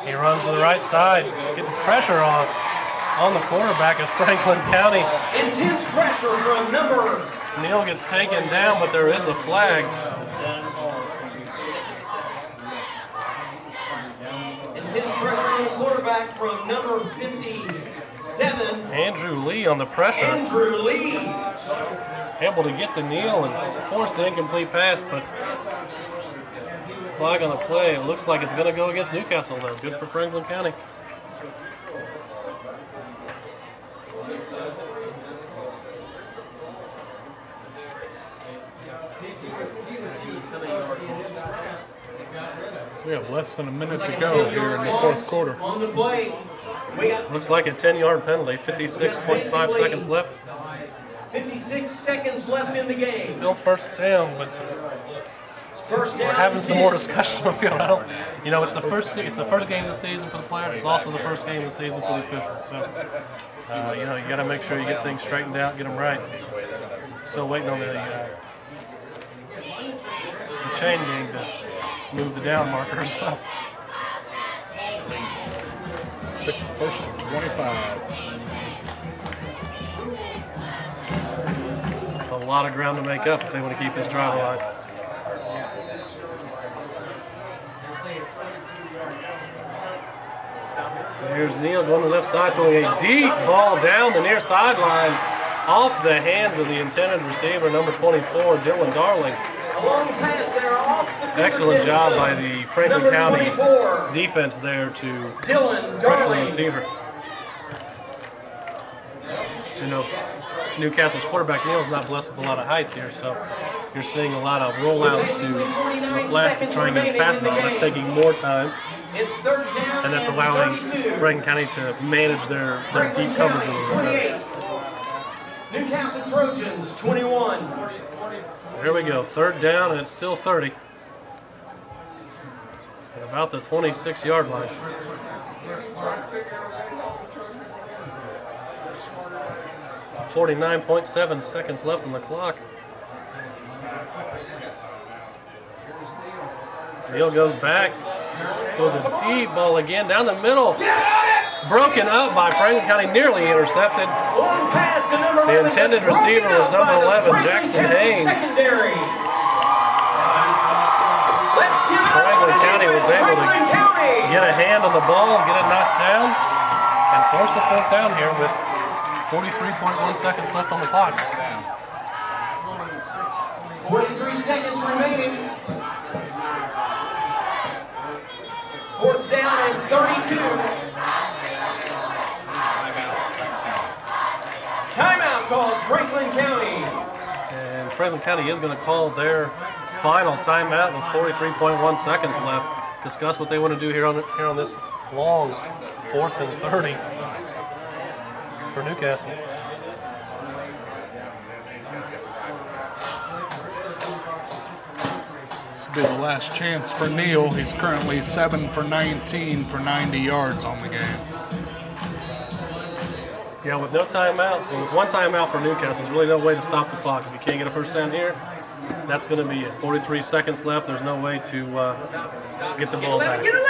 He runs to the right side, getting pressure on the quarterback as Franklin County. Intense pressure from number. Neal gets taken down, but there is a flag. Intense pressure on the quarterback from number 57. Andrew Lee on the pressure. Andrew Lee. Able to get to Neal and force the incomplete pass, but flag on the play. It looks like it's going to go against Newcastle, though. Good for Franklin County. We have less than a minute to go here in the fourth quarter. On the play. We got Looks like a 10-yard penalty. 56.5 seconds left. 56 seconds left in the game. Still first down, but It's first down. we're having and some 10. more discussion on the field. It's the first game of the season for the players. It's also the first game of the season for the officials. So, you got to make sure you get things straightened out, get them right. Still waiting on the chain gang to move the down marker as well. First and 25. A lot of ground to make up if they want to keep this drive alive. Here's Neal going to the left side, throwing a deep ball down the near sideline off the hands of the intended receiver, number 24, Dylan Darling. A long pass there off the Excellent fingertips job of by the Franklin number County 24, defense there to Dylan pressure the Darling. receiver. Newcastle's quarterback Neal's not blessed with a lot of height here, so you're seeing a lot of rollouts to the flats to try and get his passes on. That's taking more time, It's third down and that's and allowing 32. Franklin County to manage their deep coverage a little bit. 28. Newcastle Trojans 21. Here we go, third down, and it's still 30. At about the 26-yard line. .7 seconds left on the clock. Neal goes back, throws a deep ball again down the middle. Broken up by Franklin County, nearly intercepted. Long pass to number 11. The intended receiver was number 11, Franklin Jackson County Haynes. Secondary. Let's give it up for Franklin the County was defense. able to Franklin County. get a hand on the ball, get it knocked down, and force the fourth down here with 43.1 seconds left on the clock. 43 seconds remaining. Fourth down and 32. Timeout called Franklin County. And Franklin County is going to call their final timeout with 43.1 seconds left. Discuss what they want to do here on this long 4th and 30 for Newcastle. This will be the last chance for Neal. He's currently 7 for 19 for 90 yards on the game. Yeah, with no timeouts, with one timeout for Newcastle, there's really no way to stop the clock. If you can't get a first down here, that's going to be it. 43 seconds left. There's no way to get the ball back. Get 11.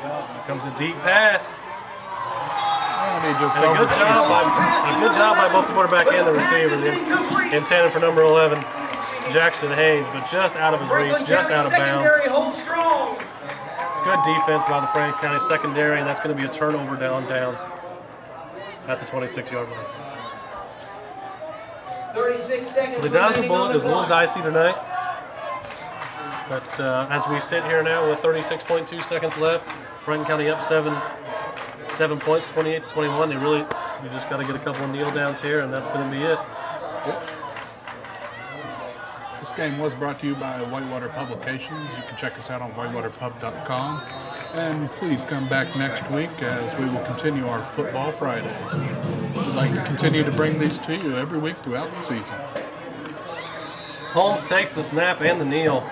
Here comes a deep pass. And he just And a good job by both the quarterback and the receiver. Intended for number 11, Jackson Hayes, but just out of his reach, just out of bounds. Secondary holds strong. Good defense by the Franklin County secondary, and that's going to be a turnover down downs at the 26-yard line. 36 seconds. So the Downs remaining Bullet on is a the little clock. dicey tonight. But as we sit here now with 36.2 seconds left, Franklin County up 7 points, 28-21. You just got to get a couple of kneel downs here, and that's going to be it. This game was brought to you by Whitewater Publications. You can check us out on whitewaterpub.com. And please come back next week as we will continue our Football Fridays. We'd like to continue to bring these to you every week throughout the season. Holmes takes the snap and the kneel.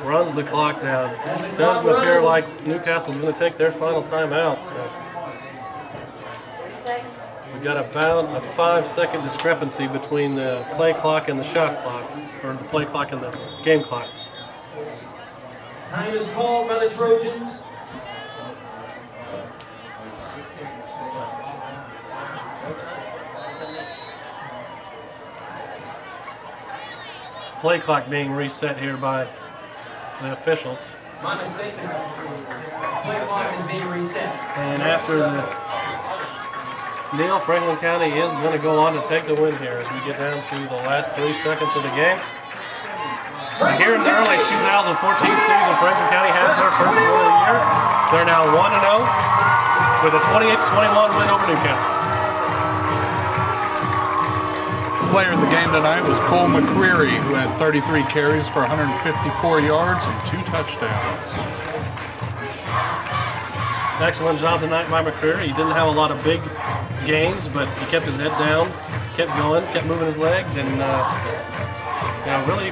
Runs the clock down. Doesn't appear like Newcastle's going to take their final timeout. So we got about a 5-second discrepancy between the play clock and the shot clock, or the play clock and the game clock. Time is called by the Trojans. Play clock being reset here by the officials. My mistake. Play clock is being reset. And after the kneel, Franklin County is going to go on to take the win here as we get down to the last 3 seconds of the game. And here in the early 2014 season, Franklin County has their first win of the year. They're now 1-0 with a 28-21 win over Newcastle. player of the game tonight was Cole McCreary, who had 33 carries for 154 yards and 2 touchdowns. Excellent job tonight by McCreary. He didn't have a lot of big gains, but he kept his head down, kept going, kept moving his legs, and really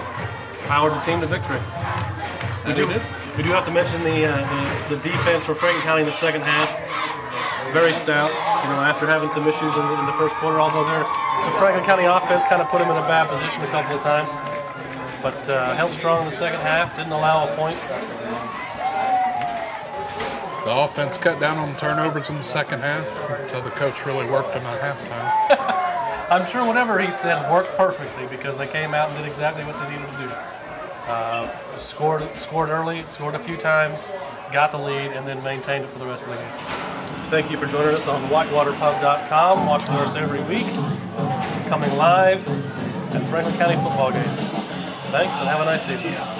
powered the team to victory. We do have to mention the defense for Franklin County in the second half. Very stout. After having some issues in the first quarter, although the Franklin County offense kind of put him in a bad position a couple of times, but held strong in the second half. Didn't allow a point. The offense cut down on turnovers in the second half until the coach really worked them at halftime. I'm sure whatever he said worked perfectly because they came out and did exactly what they needed to do. Scored early, scored a few times, got the lead, and then maintained it for the rest of the game. Thank you for joining us on whitewaterpub.com. Watch for us every week, coming live at Franklin County football games. Thanks, and have a nice evening.